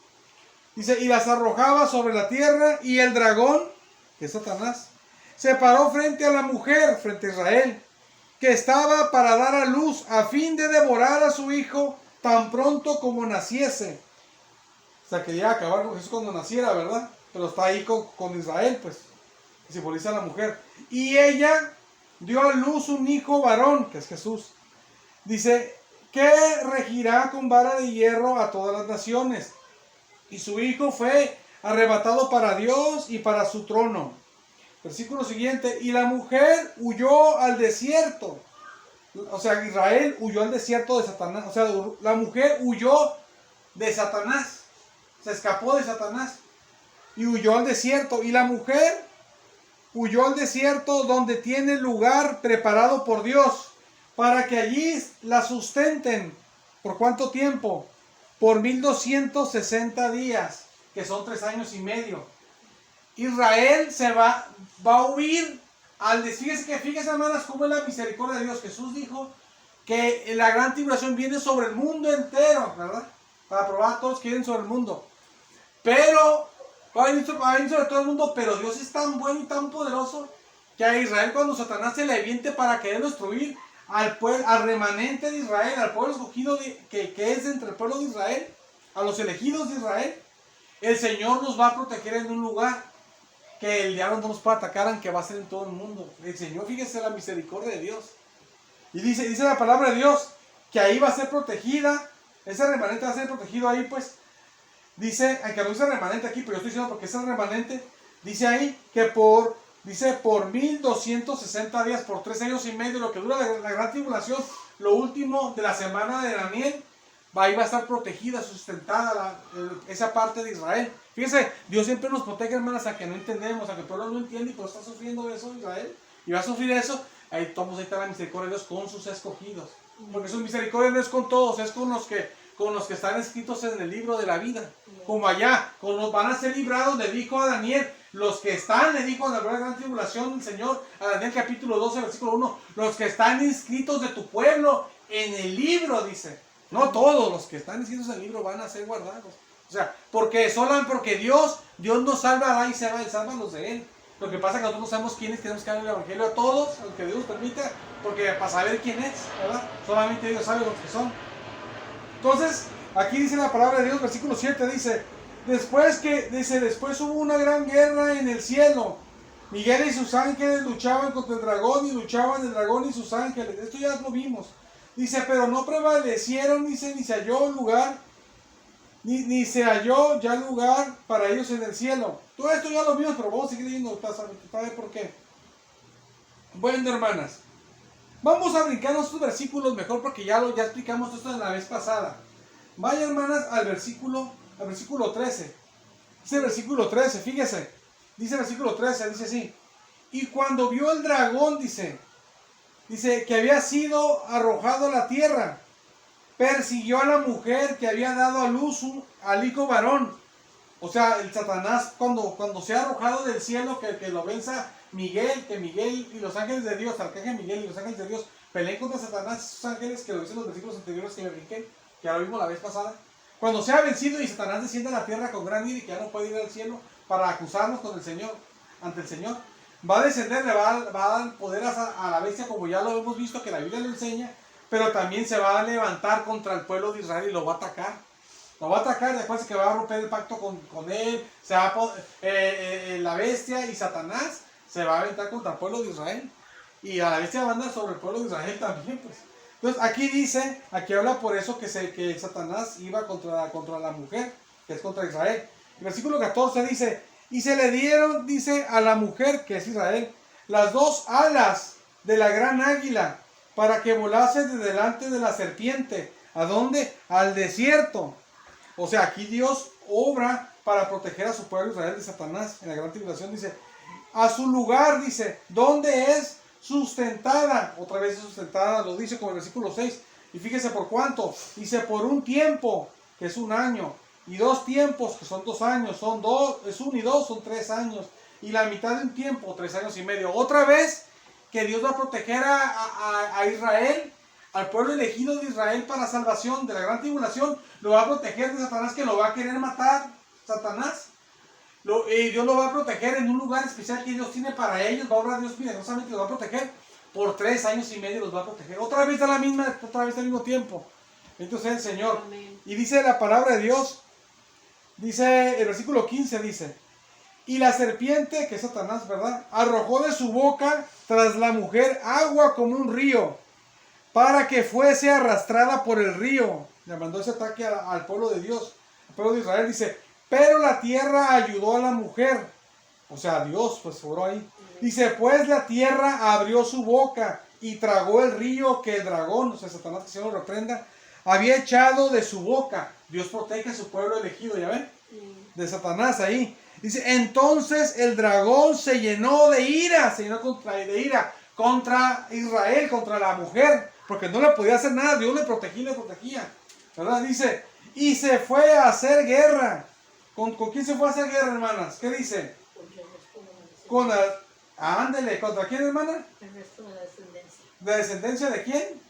Dice: y las arrojaba sobre la tierra, y el dragón, que es Satanás, se paró frente a la mujer, frente a Israel, que estaba para dar a luz, a fin de devorar a su hijo tan pronto como naciese. O sea, quería acabar con Jesús cuando naciera, ¿verdad? Pero está ahí con Israel, pues, que simboliza a la mujer. Y ella dio a luz un hijo varón, que es Jesús. Dice: que regirá con vara de hierro a todas las naciones. Y su hijo fue arrebatado para Dios y para su trono. Versículo siguiente: y la mujer huyó al desierto. O sea, Israel huyó al desierto de Satanás. O sea, la mujer huyó de Satanás. Se escapó de Satanás y huyó al desierto. Y la mujer huyó al desierto, donde tiene lugar preparado por Dios, para que allí la sustenten. ¿Por cuánto tiempo? Por 1260 días, que son 3 años y medio. Israel se va a huir al desierto. Fíjense, hermanas, cómo es la misericordia de Dios. Jesús dijo que la gran tribulación viene sobre el mundo entero, ¿verdad? Para probar a todos que vienen sobre el mundo. Pero va a venir sobre todo el mundo, pero Dios es tan bueno y tan poderoso que a Israel, cuando Satanás se le aviente para querer destruir al remanente de Israel, al pueblo escogido que es entre el pueblo de Israel, a los elegidos de Israel, el Señor nos va a proteger en un lugar que el diablo no nos puede atacar, aunque va a ser en todo el mundo. El Señor, fíjese la misericordia de Dios. Y dice la palabra de Dios que ahí va a ser protegida, ese remanente va a ser protegido ahí, pues. Dice, aunque no dice remanente aquí, pero yo estoy diciendo porque ese remanente, dice ahí que por 1260 días, por 3 años y medio, lo que dura la gran tribulación, lo último de la semana de Daniel, ahí va a estar protegida, sustentada esa parte de Israel. Fíjense, Dios siempre nos protege, hermanas, a que no entendemos, a que el pueblo no entiende y pues está sufriendo eso Israel, y va a sufrir eso. Ahí está la misericordia de Dios con sus escogidos, porque su misericordia no es con todos, es con los que están escritos en el libro de la vida. Como allá, van a ser librados, le dijo a Daniel, los que están, le dijo en la gran tribulación el Señor, a Daniel capítulo 12, versículo 1, los que están inscritos de tu pueblo en el libro, dice. No todos los que están inscritos en el libro van a ser guardados. O sea, porque Dios nos salvará y salva a los de Él. Lo que pasa es que nosotros no sabemos quiénes tenemos que dar el Evangelio a todos, a los que Dios nos permita, porque para saber quién es, ¿verdad? Solamente Dios sabe los que son. Entonces, aquí dice la palabra de Dios, versículo 7, después hubo una gran guerra en el cielo. Miguel y sus ángeles luchaban contra el dragón y luchaban el dragón y sus ángeles. Esto ya lo vimos. Dice, pero no prevalecieron, dice, ni se halló lugar, ni se halló ya lugar para ellos en el cielo. Todo esto ya lo vimos, pero vamos a seguir leyendo para ver por qué. Bueno, hermanas, vamos a brincar estos versículos mejor porque ya explicamos esto en la vez pasada. Vaya, hermanas, al versículo 13. Dice el versículo 13, fíjese. Dice el versículo 13, dice así. Y cuando vio el dragón, dice que había sido arrojado a la tierra, persiguió a la mujer que había dado a luz al hijo varón. O sea, el Satanás cuando se ha arrojado del cielo, que lo venza Miguel, que Miguel y los ángeles de Dios, arcángel Miguel y los ángeles de Dios, peleen contra Satanás y sus ángeles, que lo dicen los versículos anteriores que me brinqué, que ya lo vimos la vez pasada. Cuando sea vencido y Satanás desciende a la tierra con gran ira y que ya no puede ir al cielo para acusarnos con el Señor, ante el Señor, va a descender, le va a dar poder a la bestia, como ya lo hemos visto que la Biblia lo enseña, pero también se va a levantar contra el pueblo de Israel y lo va a atacar. Lo va a atacar, después de que va a romper el pacto con él, la bestia y Satanás se va a aventar contra el pueblo de Israel. Y a la bestia va a andar sobre el pueblo de Israel también, pues. Entonces aquí habla por eso que Satanás iba contra la mujer, que es contra Israel. El versículo 14 dice, y se le dieron, dice, a la mujer, que es Israel, las dos alas de la gran águila, para que volase de delante de la serpiente. ¿A dónde? Al desierto. O sea, aquí Dios obra para proteger a su pueblo Israel de Satanás. En la gran tribulación dice, a su lugar, dice, donde es sustentada. Otra vez es sustentada, lo dice con el versículo 6. Y fíjese por cuánto. Dice, por un tiempo, que es un año. Y 2 tiempos, que son 2 años. Es 1 y 2, son 3 años. Y la mitad de un tiempo, 3 años y medio. Otra vez que Dios va a proteger a Israel, al pueblo elegido de Israel para salvación de la gran tribulación. Lo va a proteger de Satanás, que lo va a querer matar, Satanás. Y Dios lo va a proteger en un lugar especial que Dios tiene para ellos. Va a obrar Dios milagrosamente, los va a proteger por 3 años y medio, los va a proteger. Otra vez al mismo tiempo. Entonces el Señor. Amén. Y dice la palabra de Dios, dice el versículo 15, dice, y la serpiente, que es Satanás, ¿verdad?, arrojó de su boca tras la mujer agua como un río, para que fuese arrastrada por el río. Le mandó ese ataque al pueblo de Dios, al pueblo de Israel. Dice, pero la tierra ayudó a la mujer. O sea, Dios pues oró ahí. Dice, pues la tierra abrió su boca y tragó el río que el dragón, o sea, Satanás, que se lo reprenda, había echado de su boca. Dios protege a su pueblo elegido, ¿ya ven? De Satanás ahí. Dice, entonces el dragón se llenó de ira, contra Israel, contra la mujer, porque no le podía hacer nada. Dios le protegía, ¿verdad? Dice, y se fue a hacer guerra. ¿Con quién se fue a hacer guerra, hermanas? ¿Qué dice? Ándele, ¿contra quién, hermana? El resto de la descendencia. ¿De descendencia de quién?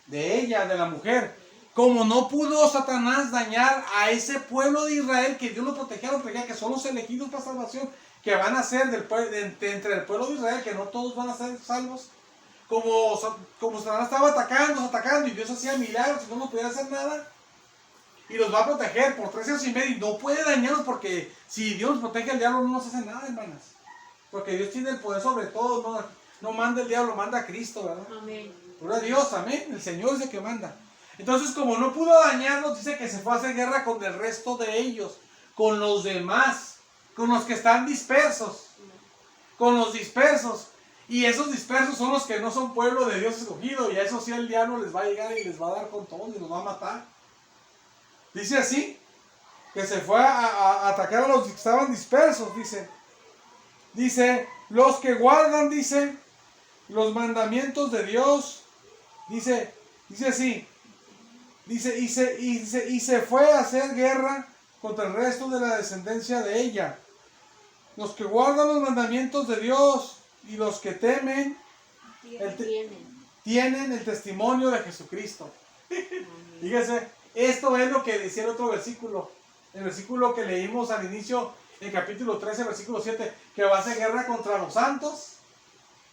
De ella, de la mujer. Como no pudo Satanás dañar a ese pueblo de Israel, que Dios lo protegía, que son los elegidos para salvación, que van a ser entre el pueblo de Israel, que no todos van a ser salvos. Como Satanás estaba atacando, y Dios hacía milagros y no podía hacer nada. Y los va a proteger por 3 años y medio. Y no puede dañarlos, porque si Dios nos protege, el diablo no nos hace nada, hermanas. Porque Dios tiene el poder sobre todo. No manda el diablo, manda a Cristo, ¿verdad? Amén. Gloria a Dios, amén. El Señor es el que manda. Entonces, como no pudo dañarlos, dice que se fue a hacer guerra con el resto de ellos, con los demás, con los que están dispersos, con los dispersos. Y esos dispersos son los que no son pueblo de Dios escogido, y a eso sí el diablo les va a llegar y les va a dar con todo y los va a matar. Dice así, que se fue a atacar a los que estaban dispersos, dice, los que guardan, dice, los mandamientos de Dios, dice así, y se fue a hacer guerra contra el resto de la descendencia de ella. Los que guardan los mandamientos de Dios y los que temen, tienen el testimonio de Jesucristo. Fíjese, esto es lo que decía el otro versículo. el versículo que leímos al inicio, en capítulo 13, versículo 7, que va a hacer guerra contra los santos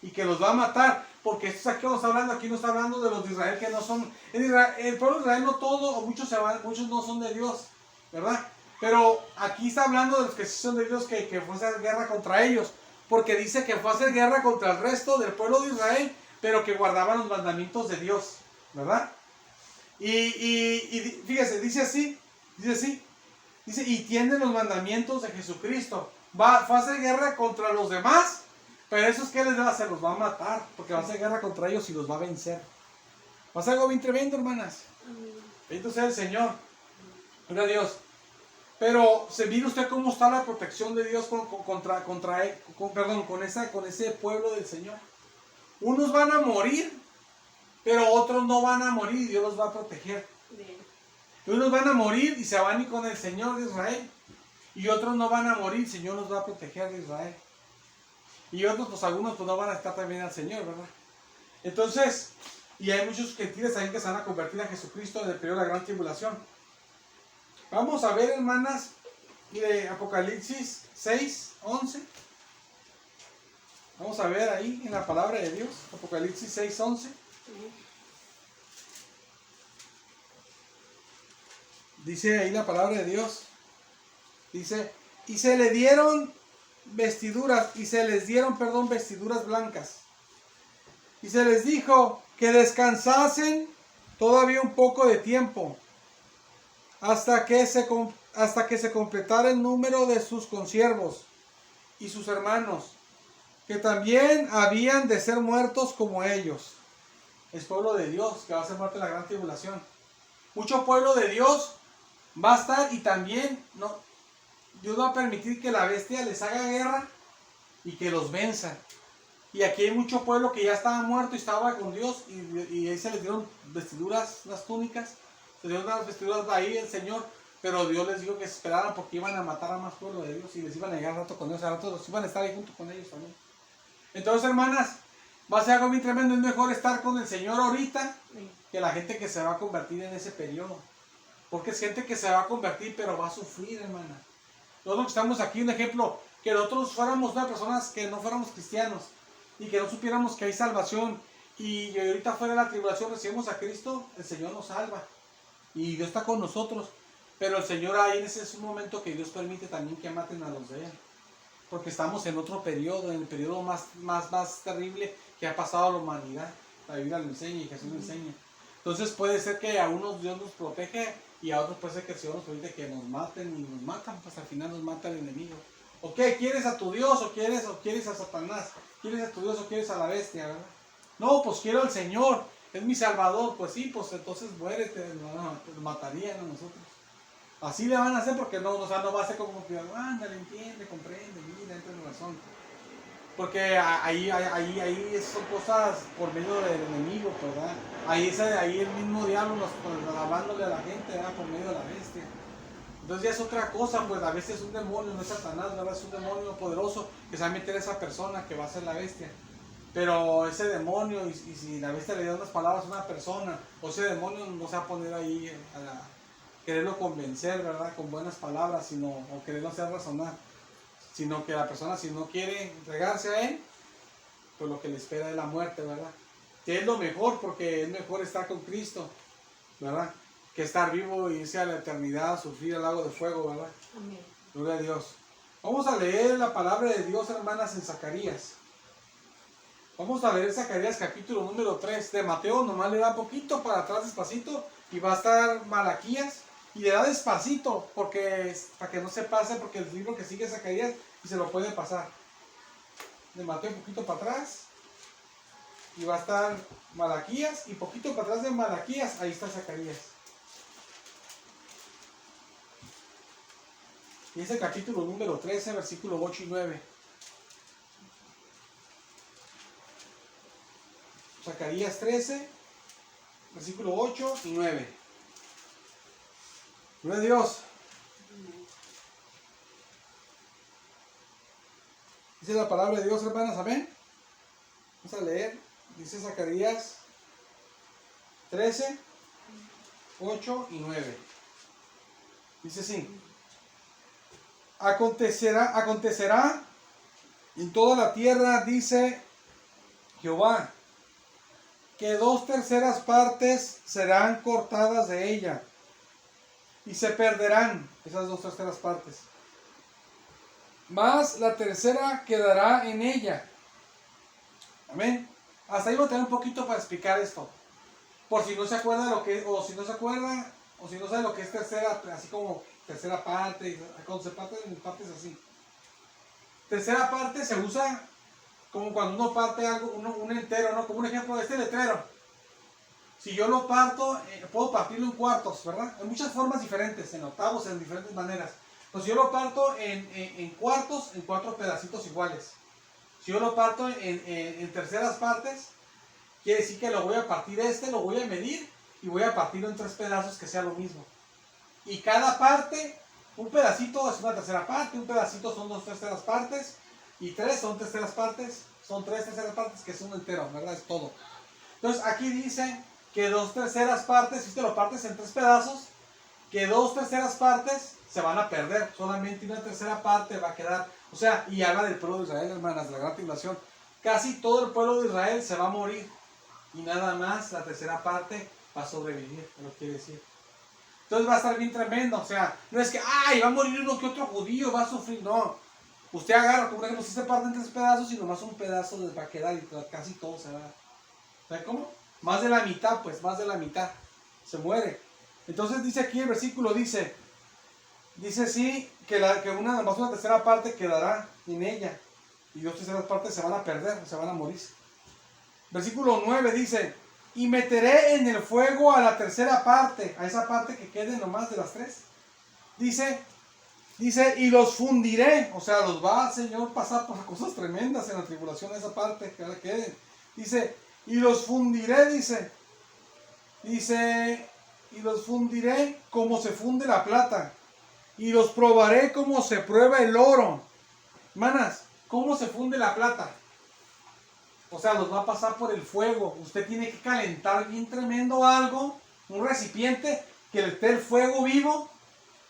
y que los va a matar, porque esto es aquí no está hablando, aquí no está hablando de los de Israel que no son, el pueblo de Israel no todo, o muchos no son de Dios, ¿verdad? Pero aquí está hablando de los que sí son de Dios, que fue a hacer guerra contra ellos, porque dice que fue a hacer guerra contra el resto del pueblo de Israel, pero que guardaban los mandamientos de Dios, ¿verdad? Y fíjese, dice así, dice, y tienen los mandamientos de Jesucristo. Fue a hacer guerra contra los demás, pero esos que les va a hacer, los va a matar, porque va a hacer guerra contra ellos y los va a vencer. Va a ser algo bien tremendo, hermanas. Bendito sea el Señor. Gloria a Dios. Pero se mira usted cómo está la protección de Dios con ese pueblo del Señor. Unos van a morir, pero otros no van a morir y Dios los va a proteger. Y unos van a morir y se van a ir con el Señor de Israel. Y otros no van a morir, el Señor los va a proteger de Israel. Y otros, pues algunos pues no van a estar también al Señor, ¿verdad? Entonces, y hay muchos gentiles también que se van a convertir a Jesucristo en el periodo de la gran tribulación. Vamos a ver, hermanas, mire, Apocalipsis 6, 11. Vamos a ver ahí en la palabra de Dios, Apocalipsis 6, 11. Dice ahí la palabra de Dios. Dice, y se le dieron vestiduras, vestiduras blancas. Y se les dijo que descansasen todavía un poco de tiempo, hasta que se completara el número de sus consiervos y sus hermanos, que también habían de ser muertos como ellos. Es pueblo de Dios que va a ser muerto en la gran tribulación. Mucho pueblo de Dios va a estar y también Dios va a permitir que la bestia les haga guerra y que los venza. Y aquí hay mucho pueblo que ya estaba muerto y estaba con Dios y ahí se les dieron vestiduras, unas túnicas, se dieron unas vestiduras ahí el Señor, pero Dios les dijo que se esperaran porque iban a matar a más pueblo de Dios y les iban a llegar rato con ellos, a rato los iban a estar ahí junto con ellos también. Entonces, hermanas, va a ser algo bien tremendo. Es mejor estar con el Señor ahorita que la gente que se va a convertir en ese periodo. Porque es gente que se va a convertir, pero va a sufrir, hermana. Nosotros que estamos aquí, un ejemplo, que nosotros fuéramos unas personas que no fuéramos cristianos y que no supiéramos que hay salvación y ahorita fuera de la tribulación recibimos a Cristo, el Señor nos salva y Dios está con nosotros. Pero el Señor ahí en ese es un momento que Dios permite también que maten a los de Él. Porque estamos en otro periodo, en el periodo más terrible que ha pasado a la humanidad. La Biblia lo enseña y Jesús lo enseña. Entonces puede ser que a unos Dios nos protege y a otros puede ser que el Señor nos permite que nos maten y nos matan, pues al final nos mata el enemigo. ¿O qué? ¿Quieres a tu Dios o quieres a Satanás? ¿Quieres a tu Dios o quieres a la bestia, verdad? No, pues quiero al Señor, es mi Salvador. Pues sí, pues entonces muérete, nos matarían a nosotros. Así le van a hacer porque no va a ser como que, ándale, entiende, comprende, mira, entra en razón. Porque ahí son cosas por medio del enemigo, ¿verdad? Ahí el mismo diablo hablándole a la gente, ¿verdad? Por medio de la bestia. Entonces ya es otra cosa, pues la bestia es un demonio, no es Satanás, ¿verdad? Es un demonio poderoso que se va a meter a esa persona que va a ser la bestia. Pero ese demonio, y si la bestia le da unas palabras a una persona, o ese demonio no se va a poner ahí quererlo convencer, ¿verdad? Con buenas palabras, o quererlo hacer razonar. Sino que la persona, si no quiere entregarse a él, pues lo que le espera es la muerte, ¿verdad? Que es lo mejor, porque es mejor estar con Cristo, ¿verdad? Que estar vivo y irse a la eternidad a sufrir el lago de fuego, ¿verdad? Amén. Gloria a Dios. Vamos a leer la palabra de Dios, hermanas, en Zacarías. Vamos a leer Zacarías capítulo número 3 de Mateo. Nomás le da poquito para atrás despacito y va a estar Malaquías. Y le da despacito para que no se pase, porque el libro que sigue es Zacarías y se lo puede pasar. De Mateo un poquito para atrás y va a estar Malaquías, y poquito para atrás de Malaquías ahí está Zacarías. Y es el capítulo número 13, versículo 8 y 9. Zacarías 13, versículo 8 y 9. Gloria a Dios. Dice la palabra de Dios, hermanas, amén. Vamos a leer. Dice Zacarías 13, 8 y 9. Dice así: acontecerá en toda la tierra, dice Jehová, que 2/3 partes serán cortadas de ella y se perderán esas 2/3 partes. Mas la tercera quedará en ella. Amén. Hasta ahí voy a tener un poquito para explicar esto. Por si no se acuerda lo que, o si no se acuerda, o si no sabe lo que es tercera, así como tercera parte, cuando se parte en partes así. Tercera parte se usa como cuando uno parte algo, un entero, ¿no? Como un ejemplo de este letrero. Si yo lo parto, puedo partirlo en cuartos, ¿verdad? En muchas formas diferentes, en octavos, en diferentes maneras. Entonces yo lo parto en cuartos, en 4 pedacitos iguales. Si yo lo parto en terceras partes, quiere decir que lo voy a partir lo voy a medir y voy a partirlo en 3 pedazos que sea lo mismo. Y cada parte, un pedacito es una tercera parte, un pedacito son 2/3 partes, y 3 son 3/3 partes, son 3/3 partes que es un entero, ¿verdad? Es todo. Entonces aquí dice que 2/3 partes, si te lo partes en 3 pedazos, que 2/3 partes se van a perder, solamente una tercera parte va a quedar. O sea, y habla del pueblo de Israel, hermanas, de la gran tribulación. Casi todo el pueblo de Israel se va a morir y nada más la tercera parte va a sobrevivir, es lo que quiere decir. Entonces va a estar bien tremendo, o sea, no es que, ay, va a morir uno que otro judío, va a sufrir, no. Usted agarra, por ejemplo, si se parte en 3 pedazos y nomás un pedazo les va a quedar y casi todo se va. ¿Sabe cómo? Más de la mitad, pues, más de la mitad se muere. Entonces dice aquí el versículo, dice sí, que nomás una tercera parte quedará en ella y 2/3 partes se van a perder, se van a morir. Versículo 9 dice, y meteré en el fuego a la tercera parte, a esa parte que quede nomás de las 3. Dice, y los fundiré, o sea, los va el Señor pasar por cosas tremendas en la tribulación, esa parte que queden. Dice, y los fundiré, dice, y los fundiré como se funde la plata, y los probaré como se prueba el oro. Hermanas, ¿cómo se funde la plata? O sea, los va a pasar por el fuego. Usted tiene que calentar bien tremendo algo, un recipiente, que le esté el fuego vivo,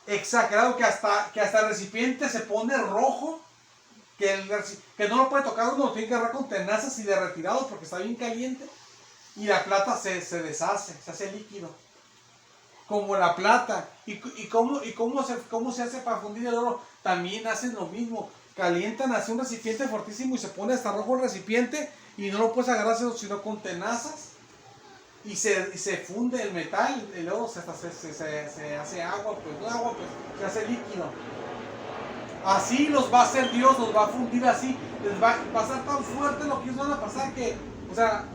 exagerado, que hasta el recipiente se pone rojo, que no lo puede tocar uno, lo tiene que agarrar con tenazas y de retirado porque está bien caliente. Y la plata se deshace, se hace líquido. Como la plata. ¿Y cómo se hace para fundir el oro? También hacen lo mismo. Calientan así un recipiente fortísimo y se pone hasta rojo el recipiente y no lo puedes agarrar sino con tenazas. Y se funde el metal, el oro se hace agua, pues no agua, pues se hace líquido. Así los va a hacer Dios, los va a fundir así. Les va a pasar tan fuerte lo que ellos van a pasar que, o sea,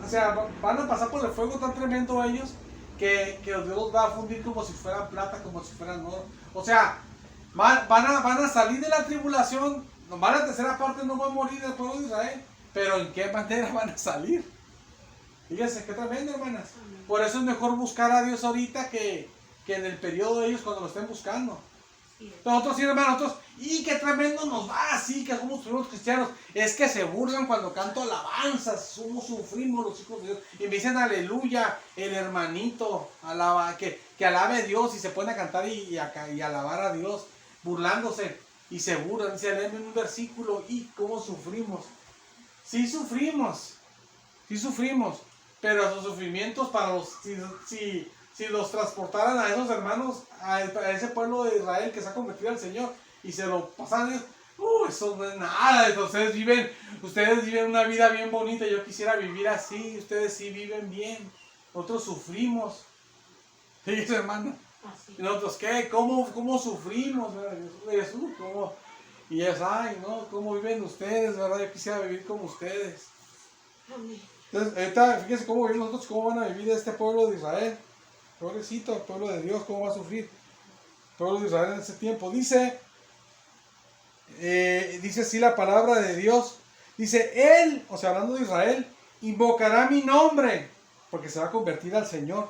van a pasar por el fuego tan tremendo ellos que Dios los va a fundir como si fueran plata, como si fueran oro. O sea, van a salir de la tribulación, nomás la tercera parte no va a morir del pueblo de Israel, pero ¿en qué manera van a salir? Fíjense, qué tremendo, hermanas. Por eso es mejor buscar a Dios ahorita que en el periodo de ellos cuando lo estén buscando. Nosotros sí, hermanos, y qué tremendo nos va así, que somos los cristianos. Es que se burlan cuando canto alabanzas, sufrimos los hijos de Dios. Y me dicen aleluya, el hermanito, que alabe a Dios y se pone a cantar y alabar a Dios, burlándose. Y se burlan, dice, léeme un versículo, y cómo sufrimos. Sí sufrimos, pero esos sufrimientos para los, si los transportaran a esos hermanos, a ese pueblo de Israel que se ha convertido al Señor, y se lo pasan, eso no es nada. Ustedes viven una vida bien bonita, yo quisiera vivir así, ustedes sí viven bien, nosotros sufrimos. ¿Sí, hermano? ¿Y nosotros qué? ¿Cómo sufrimos? Jesús, ¿cómo? Y es, ay, no, ¿cómo viven ustedes? ¿Verdad? Yo quisiera vivir como ustedes. Entonces, ahorita, fíjense cómo vivimos nosotros, cómo van a vivir este pueblo de Israel. Pobrecito, el pueblo de Dios, ¿cómo va a sufrir? El pueblo de Israel en ese tiempo. Dice así la palabra de Dios. Dice, Él, o sea, hablando de Israel, invocará mi nombre, porque se va a convertir al Señor.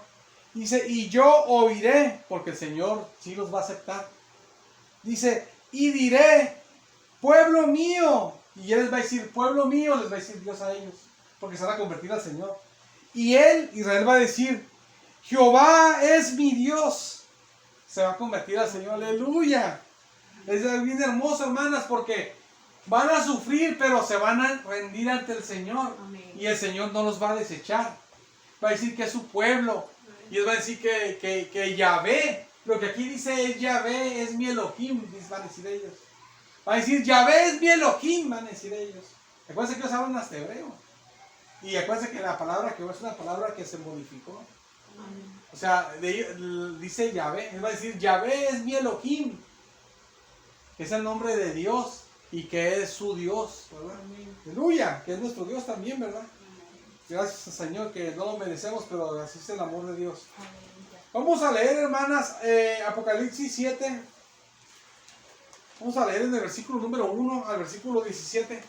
Dice, y yo oiré, porque el Señor sí los va a aceptar. Dice, y diré, pueblo mío. Y Él les va a decir, pueblo mío, les va a decir Dios a ellos, porque se van a convertir al Señor. Y Él, Israel, va a decir, Jehová es mi Dios. Se va a convertir al Señor, aleluya. Es bien hermoso, hermanas, porque van a sufrir, pero se van a rendir ante el Señor. Amén. Y el Señor no los va a desechar. Va a decir que es su pueblo. Y él va a decir que Yahvé, lo que aquí dice es Yahvé, es mi Elohim, van a decir ellos. Va a decir Yahvé es mi Elohim, van a decir ellos. Acuérdense que ellos hablan hasta hebreo. Y acuérdense que la palabra que es una palabra que se modificó. Amén. O sea, dice Yahvé, él va a decir Yahvé es mi Elohim. Que es el nombre de Dios y que es su Dios, ¿verdad? Amén. Aleluya, que es nuestro Dios también, ¿verdad? Gracias al Señor, que no lo merecemos, pero así es el amor de Dios. Aleluya. Vamos a leer, hermanas, Apocalipsis 7. Vamos a leer en el versículo número 1 al versículo 17.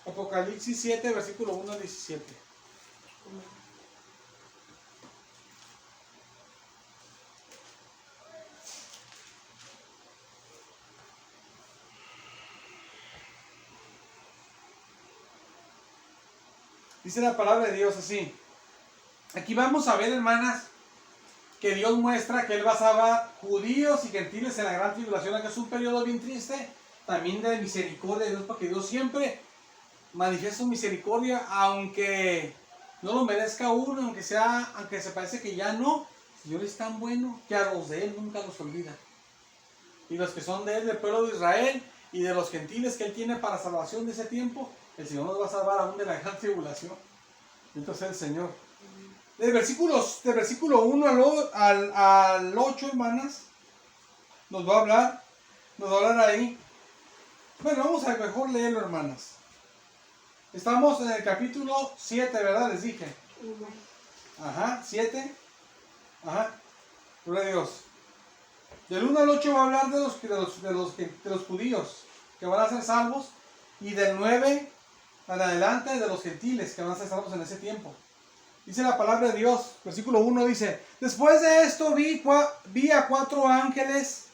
Apocalipsis 7, versículo 1 al 17. Amén. Dice la palabra de Dios así. Aquí vamos a ver, hermanas, que Dios muestra que Él basaba judíos y gentiles en la gran tribulación, que es un periodo bien triste, también de misericordia de Dios, porque Dios siempre manifiesta su misericordia, aunque no lo merezca uno, aunque se parece que ya no. El Señor es tan bueno que a los de Él nunca los olvida. Y los que son de Él, del pueblo de Israel y de los gentiles que Él tiene para salvación de ese tiempo, el Señor nos va a salvar aún de la gran tribulación. Entonces el Señor. Del versículo 1 al 8, hermanas, nos va a hablar ahí. Bueno, vamos a mejor leerlo, hermanas. Estamos en el capítulo 7, ¿verdad? Les dije. Ajá, 7. Ajá, gloria a Dios. Del 1 al 8 va a hablar de los judíos que van a ser salvos, y del 9 en adelante de los gentiles que van a ser salvos en ese tiempo. Dice la palabra de Dios, versículo 1 dice: después de esto vi a 4 ángeles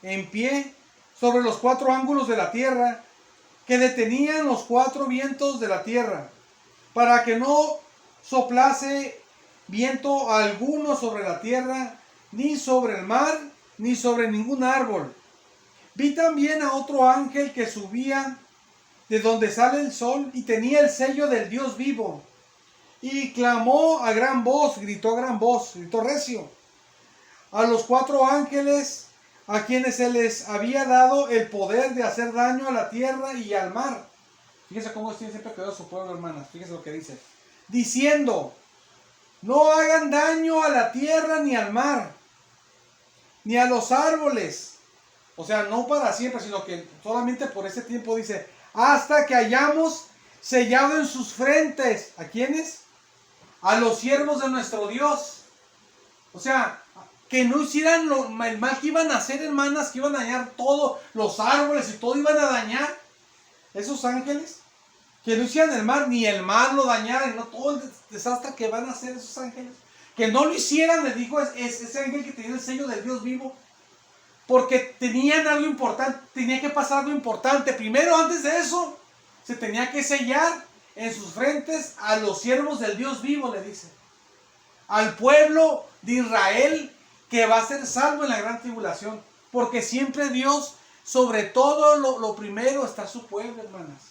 en pie sobre los 4 ángulos de la tierra, que detenían los 4 vientos de la tierra, para que no soplase viento alguno sobre la tierra, ni sobre el mar, ni sobre ningún árbol. Vi también a otro ángel que subía de donde sale el sol, y tenía el sello del Dios vivo. Y clamó a gran voz, gritó recio, a los 4 ángeles a quienes se les había dado el poder de hacer daño a la tierra y al mar. Fíjense cómo Dios siempre cuidado a su pueblo, hermanas. Fíjense lo que dice. Diciendo: no hagan daño a la tierra ni al mar, ni a los árboles. O sea, no para siempre, sino que solamente por ese tiempo, dice, hasta que hayamos sellado en sus frentes. ¿A quiénes? A los siervos de nuestro Dios. O sea, que no hicieran el mal que iban a hacer, hermanas, que iban a dañar todos los árboles y todo iban a dañar. Esos ángeles, que no hicieran el mal, ni el mar lo dañaran, no todo el desastre que van a hacer esos ángeles. Que no lo hicieran, les dijo ese ángel que tenía el sello del Dios vivo. Porque tenían algo importante, tenía que pasar algo importante. Primero, antes de eso, se tenía que sellar en sus frentes a los siervos del Dios vivo, le dice. Al pueblo de Israel que va a ser salvo en la gran tribulación. Porque siempre Dios, sobre todo lo primero, está su pueblo, hermanas.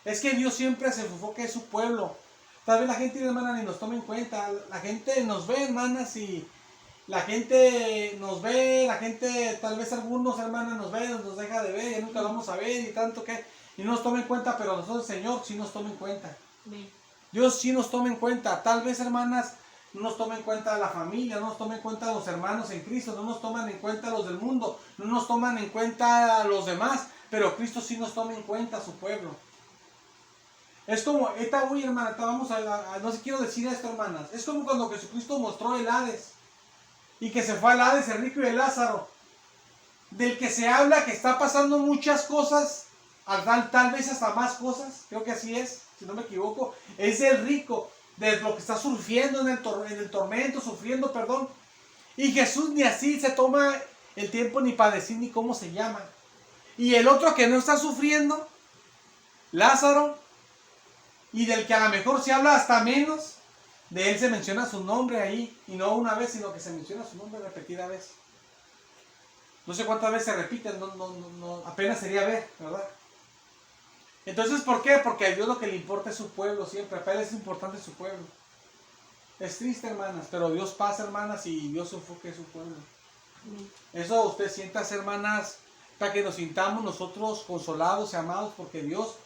Es que Dios siempre se enfoca en su pueblo. Tal vez la gente, hermana, ni nos tome en cuenta. La gente nos ve, hermanas, y la gente nos ve, tal vez algunos, hermanas, nos ven, nos deja de ver, ya nunca lo vamos a ver y tanto que, y no nos toma en cuenta, pero nosotros, el Señor, sí nos toma en cuenta. Amén. Dios sí nos toma en cuenta. Tal vez, hermanas, no nos toma en cuenta la familia, no nos toma en cuenta los hermanos en Cristo, no nos toman en cuenta los del mundo, no nos toman en cuenta los demás, pero Cristo sí nos toma en cuenta a su pueblo. Es como, hermana, no sé, quiero decir esto, hermanas, es como cuando Jesucristo mostró el Hades, y que se fue al Hades el rico y el Lázaro, del que se habla que está pasando muchas cosas, tal vez hasta más cosas, creo que así es, si no me equivoco, es el rico, de lo que está sufriendo en el tormento, perdón, y Jesús ni así se toma el tiempo ni para decir ni cómo se llama. Y el otro que no está sufriendo, Lázaro, y del que a lo mejor se habla hasta menos, de él se menciona su nombre ahí, y no una vez, sino que se menciona su nombre repetida vez. No sé cuántas veces se repiten, apenas sería ver, ¿verdad? Entonces, ¿por qué? Porque a Dios lo que le importa es su pueblo siempre. Para Él es importante su pueblo. Es triste, hermanas, pero Dios pasa, hermanas, y Dios enfoque su pueblo. Eso usted sientas, hermanas, para que nos sintamos nosotros consolados y amados, porque Dios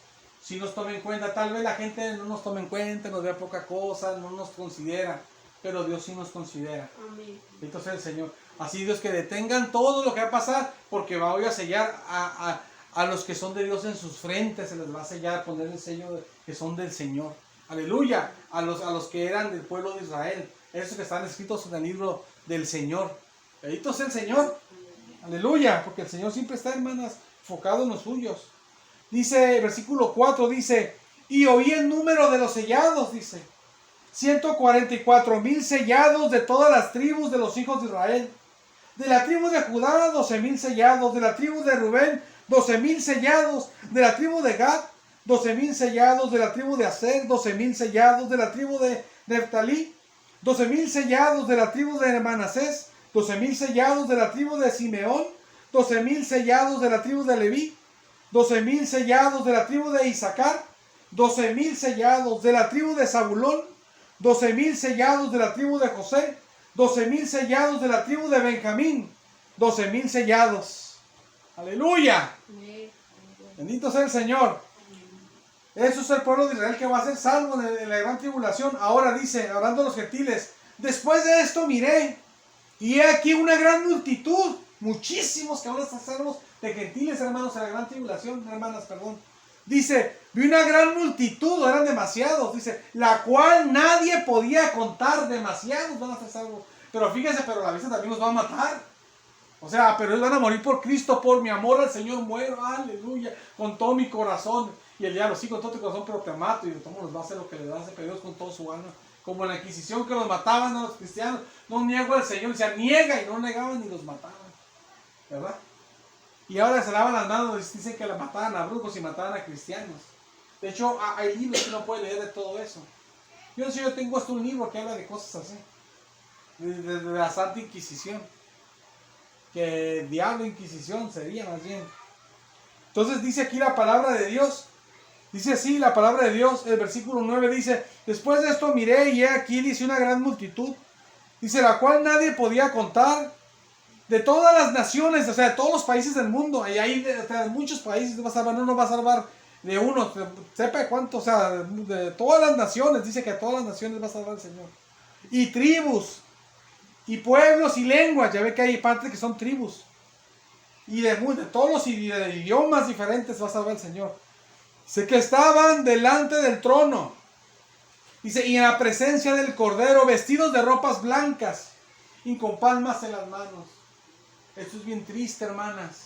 sí nos toma en cuenta. Tal vez la gente no nos tome en cuenta, nos vea poca cosa, no nos considera, pero Dios sí nos considera. Amén. Entonces el Señor, así Dios, que detengan todo lo que va a pasar, porque va hoy a sellar a los que son de Dios en sus frentes, se les va a sellar, poner el sello que son del Señor. Aleluya, a los que eran del pueblo de Israel, esos que están escritos en el libro del Señor. Bendito sea el Señor, aleluya, porque el Señor siempre está, hermanas, enfocado en los suyos. Dice, versículo 4, dice, y oí el número de los sellados, dice, 144,000 sellados de todas las tribus de los hijos de Israel. De la tribu de Judá, 12,000 sellados. De la tribu de Rubén, 12,000 sellados. De la tribu de Gad, 12,000 sellados. De la tribu de Aser, 12,000 sellados. De la tribu de Neftalí, 12,000 sellados. De la tribu de Manasés, 12,000 sellados. De la tribu de Simeón, 12,000 sellados. De la tribu de Leví, 12,000 sellados. De la tribu de Isaacar, 12,000 sellados. De la tribu de Zabulón, 12,000 sellados. De la tribu de José, 12,000 sellados. De la tribu de Benjamín, 12,000 sellados. Aleluya. Bendito sea el Señor. Eso es el pueblo de Israel que va a ser salvo en la gran tribulación. Ahora dice, hablando de los gentiles, después de esto miré, y he aquí una gran multitud, muchísimos que ahora están salvos de gentiles, hermanos, en la gran tribulación, hermanas, perdón. Dice, vi una gran multitud, eran demasiados, dice, la cual nadie podía contar, demasiados van a ser salvos. Pero fíjese, pero la bestia también los va a matar. O sea, pero ellos van a morir por Cristo, por mi amor al Señor muero, aleluya, con todo mi corazón. Y el diablo, sí, con todo tu corazón, pero te mato, y de todo les va a hacer lo que les hace, pero Dios con todo su alma. Como en la Inquisición que los mataban a los cristianos, no niego al Señor, o sea, niega, y no negaban ni los mataban, ¿verdad? Y ahora se lavan las manos, dicen que la mataban a brujos y mataban a cristianos. De hecho, hay libros que uno puede leer de todo eso. Yo no sé, yo tengo hasta un libro que habla de cosas así, de la Santa Inquisición. Que diablo, Inquisición sería más bien. Entonces dice aquí la palabra de Dios. Dice así la palabra de Dios. El versículo 9 dice, después de esto miré y he aquí, dice, una gran multitud. Dice, la cual nadie podía contar. De todas las naciones, o sea, de todos los países del mundo. Y ahí de muchos países va a salvar, no nos va a salvar de uno. Sepa de cuánto, o sea, de todas las naciones. Dice que a todas las naciones va a salvar el Señor. Y tribus. Y pueblos y lenguas, ya ve que hay partes que son tribus. Y de todos los idiomas diferentes va a salvar el Señor. Dice que estaban delante del trono. Dice, y en la presencia del Cordero, vestidos de ropas blancas y con palmas en las manos. Esto es bien triste, hermanas.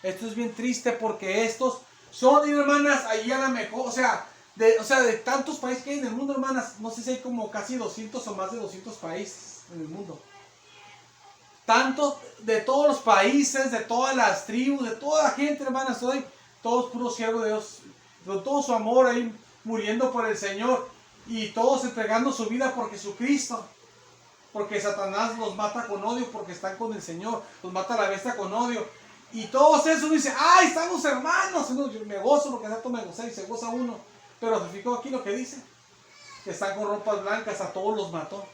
Esto es bien triste porque estos son, hermanas, allí a la mejor, o sea, de tantos países que hay en el mundo, hermanas, no sé si hay como casi 200 o más de 200 países en el mundo. Tanto de todos los países, de todas las tribus, de toda la gente, hermanas, todos puros siervos de Dios, con todo su amor ahí muriendo por el Señor y todos entregando su vida por Jesucristo. Porque Satanás los mata con odio porque están con el Señor, los mata la bestia con odio. Y todos esos dicen, ¡ay, estamos hermanos! Yo me gozo porque tanto me gocé y se goza uno. Pero se fijó aquí lo que dice, que están con ropas blancas, a todos los mató.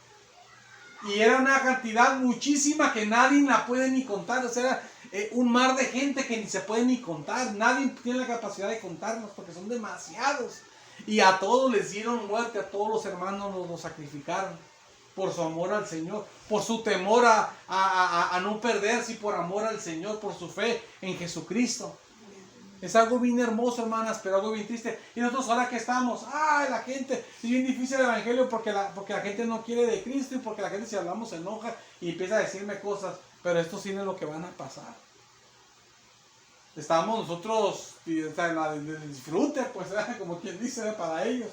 Y era una cantidad muchísima que nadie la puede ni contar. O sea, era un mar de gente que ni se puede ni contar. Nadie tiene la capacidad de contarlos porque son demasiados. Y a todos les dieron muerte, a todos los hermanos los sacrificaron. Por su amor al Señor, por su temor a no perderse, y por amor al Señor, por su fe en Jesucristo. Es algo bien hermoso, hermanas, pero algo bien triste. Y nosotros ahora que estamos, la gente, es bien difícil el evangelio porque la gente no quiere de Cristo y porque la gente si hablamos se enoja y empieza a decirme cosas, pero esto sí es lo que van a pasar. Estamos nosotros en la de disfrute, pues, como quien dice, para ellos.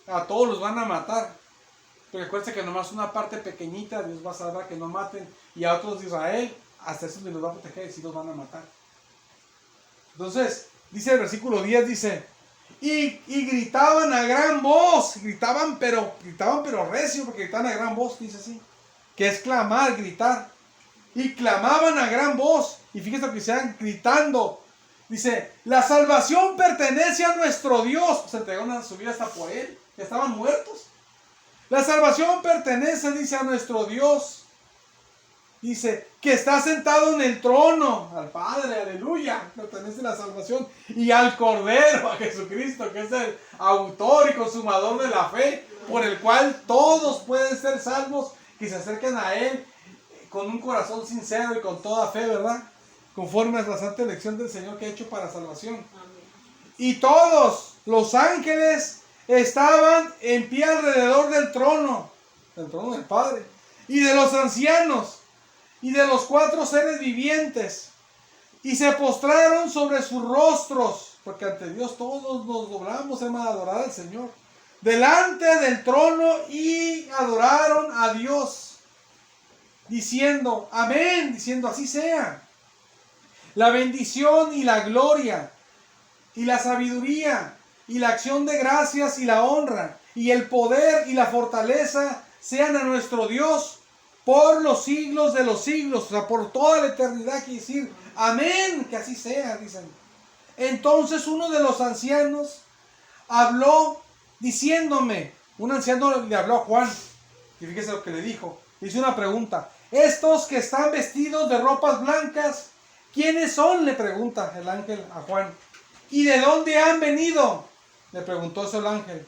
A todos los van a matar. Pero recuerden que nomás una parte pequeñita Dios va a salvar que no maten, y a otros de Israel hasta eso los va a proteger y sí los van a matar. Entonces dice el versículo 10, dice, y gritaban a gran voz, gritaban pero recio, porque gritaban a gran voz, dice así, que es clamar, gritar, y clamaban a gran voz. Y fíjense lo que sean gritando. Dice, la salvación pertenece a nuestro Dios. Se entregaron a su vida hasta por él, que estaban muertos. La salvación pertenece, dice, a nuestro Dios. Dice, que está sentado en el trono, al Padre, aleluya, pertenece la salvación, y al Cordero, a Jesucristo, que es el autor y consumador de la fe, por el cual todos pueden ser salvos, que se acerquen a Él con un corazón sincero y con toda fe, ¿verdad? Conforme a la santa elección del Señor que ha hecho para salvación. Amén. Y todos los ángeles estaban en pie alrededor del trono del Padre, y de los ancianos, y de los 4 seres vivientes, y se postraron sobre sus rostros, porque ante Dios todos nos doblamos, hermano, a adorar al Señor, delante del trono, y adoraron a Dios, diciendo, amén, diciendo, así sea. La bendición y la gloria, y la sabiduría, y la acción de gracias, y la honra, y el poder, y la fortaleza, sean a nuestro Dios, por los siglos de los siglos, o sea, por toda la eternidad, quiere decir, amén, que así sea, dicen. Entonces uno de los ancianos habló diciéndome, un anciano le habló a Juan, y fíjese lo que le dijo, hizo una pregunta, estos que están vestidos de ropas blancas, ¿quiénes son? Le pregunta el ángel a Juan. ¿Y de dónde han venido? Le preguntó eso el ángel.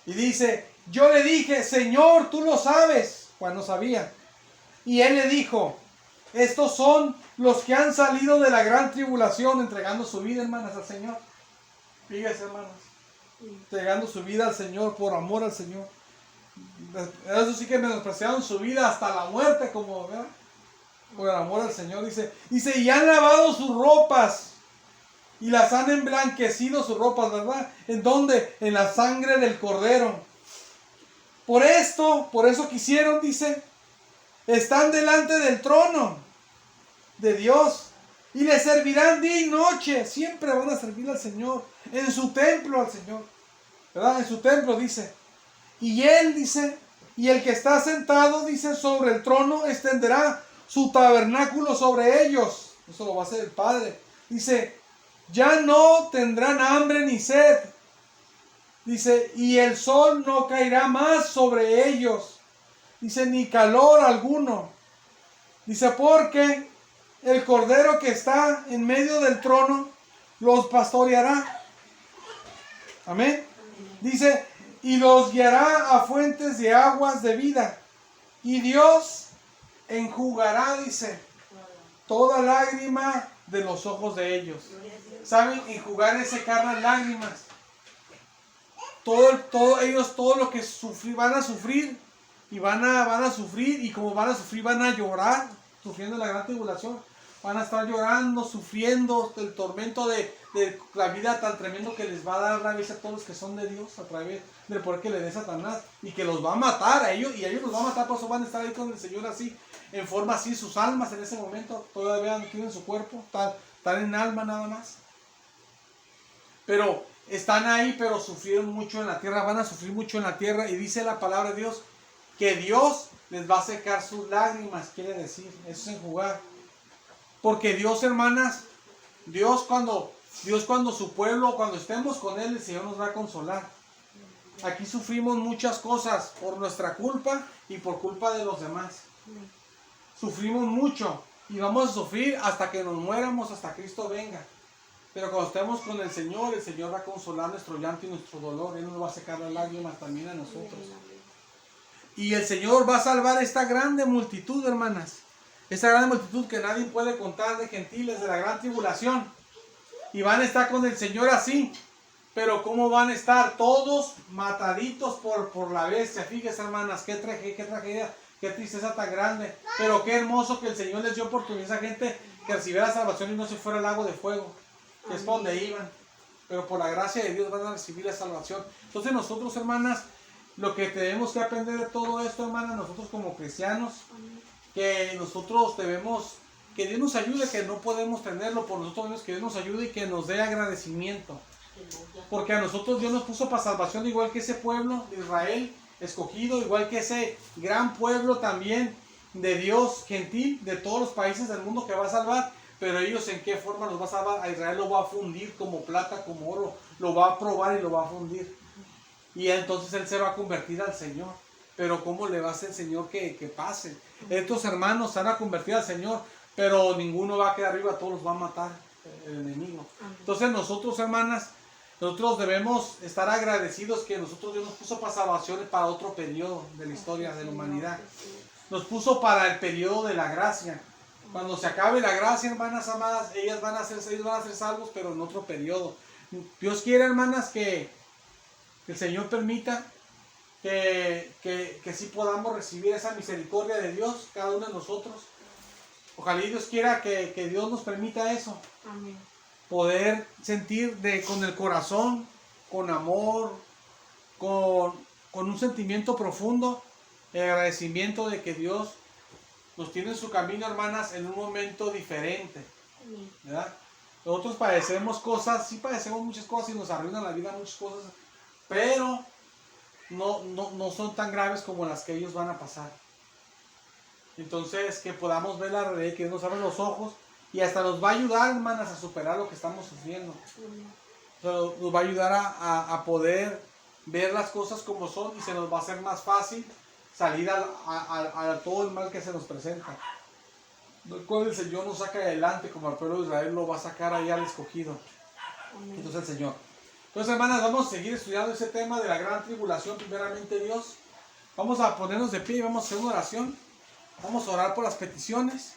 Y dice, yo le dije, Señor, tú lo sabes. Juan no sabía. Y él le dijo, estos son los que han salido de la gran tribulación, entregando su vida, hermanas, al Señor. Fíjense, hermanas, entregando su vida al Señor, por amor al Señor. Eso sí que menospreciaron su vida hasta la muerte, como, ¿verdad? Por el amor al Señor, dice, y han lavado sus ropas, y las han emblanquecido sus ropas, ¿verdad? ¿En dónde? En la sangre del Cordero. Por eso quisieron, dice, están delante del trono de Dios y le servirán día y noche. Siempre van a servir al Señor, en su templo al Señor, ¿verdad? En su templo, dice. Y él, dice, y el que está sentado, dice, sobre el trono, extenderá su tabernáculo sobre ellos. Eso lo va a hacer el Padre. Dice, ya no tendrán hambre ni sed. Dice, y el sol no caerá más sobre ellos. Dice, ni calor alguno. Dice, porque el Cordero que está en medio del trono los pastoreará. Amén. Dice, y los guiará a fuentes de aguas de vida. Y Dios enjugará, dice, toda lágrima de los ojos de ellos. ¿Saben? Enjugar es secar las lágrimas. Todo lo que van a sufrir. Y van a sufrir, y como van a sufrir, van a llorar, sufriendo la gran tribulación. Van a estar llorando, sufriendo el tormento de la vida tan tremendo que les va a dar la vida a todos los que son de Dios, a través del poder que le dé Satanás. Y que los va a matar a ellos, y a ellos los va a matar, por eso van a estar ahí con el Señor así, en forma así, sus almas en ese momento, todavía no tienen su cuerpo, están en alma nada más. Pero están ahí, pero sufrieron mucho en la tierra, van a sufrir mucho en la tierra, y dice la palabra de Dios, que Dios les va a secar sus lágrimas, quiere decir, eso es enjugar. Porque Dios, hermanas, Dios cuando su pueblo, cuando estemos con Él, el Señor nos va a consolar. Aquí sufrimos muchas cosas por nuestra culpa y por culpa de los demás. Sufrimos mucho y vamos a sufrir hasta que nos muéramos, hasta Cristo venga. Pero cuando estemos con el Señor va a consolar nuestro llanto y nuestro dolor. Él nos va a secar las lágrimas también a nosotros. Y el Señor va a salvar esta grande multitud, hermanas. Esta grande multitud que nadie puede contar de gentiles de la gran tribulación. Y van a estar con el Señor así. Pero ¿cómo van a estar? Todos mataditos por la bestia. Fíjense, hermanas, qué tragedia, qué tristeza tan grande. Pero qué hermoso que el Señor les dio oportunidad a esa gente que recibiera la salvación y no se fuera al lago de fuego, que es por donde iban. Pero por la gracia de Dios van a recibir la salvación. Entonces nosotros, hermanas, lo que tenemos que aprender de todo esto, hermanas, nosotros como cristianos, que nosotros debemos, que Dios nos ayude, que no podemos tenerlo por nosotros mismos, que Dios nos ayude y que nos dé agradecimiento. Porque a nosotros Dios nos puso para salvación, igual que ese pueblo de Israel escogido, igual que ese gran pueblo también de Dios gentil de todos los países del mundo que va a salvar, pero ellos en qué forma los va a salvar. A Israel lo va a fundir como plata, como oro, lo va a probar y lo va a fundir. Y entonces él se va a convertir al Señor. Pero ¿cómo le va a hacer el Señor que pase? Estos hermanos se van a convertir al Señor, pero ninguno va a quedar arriba, todos los va a matar el enemigo. Entonces nosotros, hermanas, nosotros debemos estar agradecidos que nosotros Dios nos puso para salvaciones para otro periodo de la historia de la humanidad. Nos puso para el periodo de la gracia. Cuando se acabe la gracia, hermanas amadas, ellos van a ser salvos, pero en otro periodo. Dios quiere, hermanas, que el Señor permita que sí podamos recibir esa misericordia de Dios, cada uno de nosotros. Ojalá y Dios quiera que Dios nos permita eso. Amén. Poder sentir con el corazón, con amor, con un sentimiento profundo, el agradecimiento de que Dios nos tiene en su camino, hermanas, en un momento diferente, ¿verdad? Nosotros padecemos cosas, sí padecemos muchas cosas y nos arruinan la vida muchas cosas, pero no son tan graves como las que ellos van a pasar. Entonces, que podamos ver la realidad, que Dios nos abra los ojos y hasta nos va a ayudar, hermanas, a superar lo que estamos sufriendo. Nos va a ayudar a poder ver las cosas como son y se nos va a hacer más fácil salir a todo el mal que se nos presenta. Del cual el Señor nos saca adelante, como al pueblo de Israel lo va a sacar ahí al escogido. Amén. Entonces el Señor. Entonces, hermanas, vamos a seguir estudiando ese tema de la gran tribulación, primeramente Dios. Vamos a ponernos de pie y vamos a hacer una oración. Vamos a orar por las peticiones.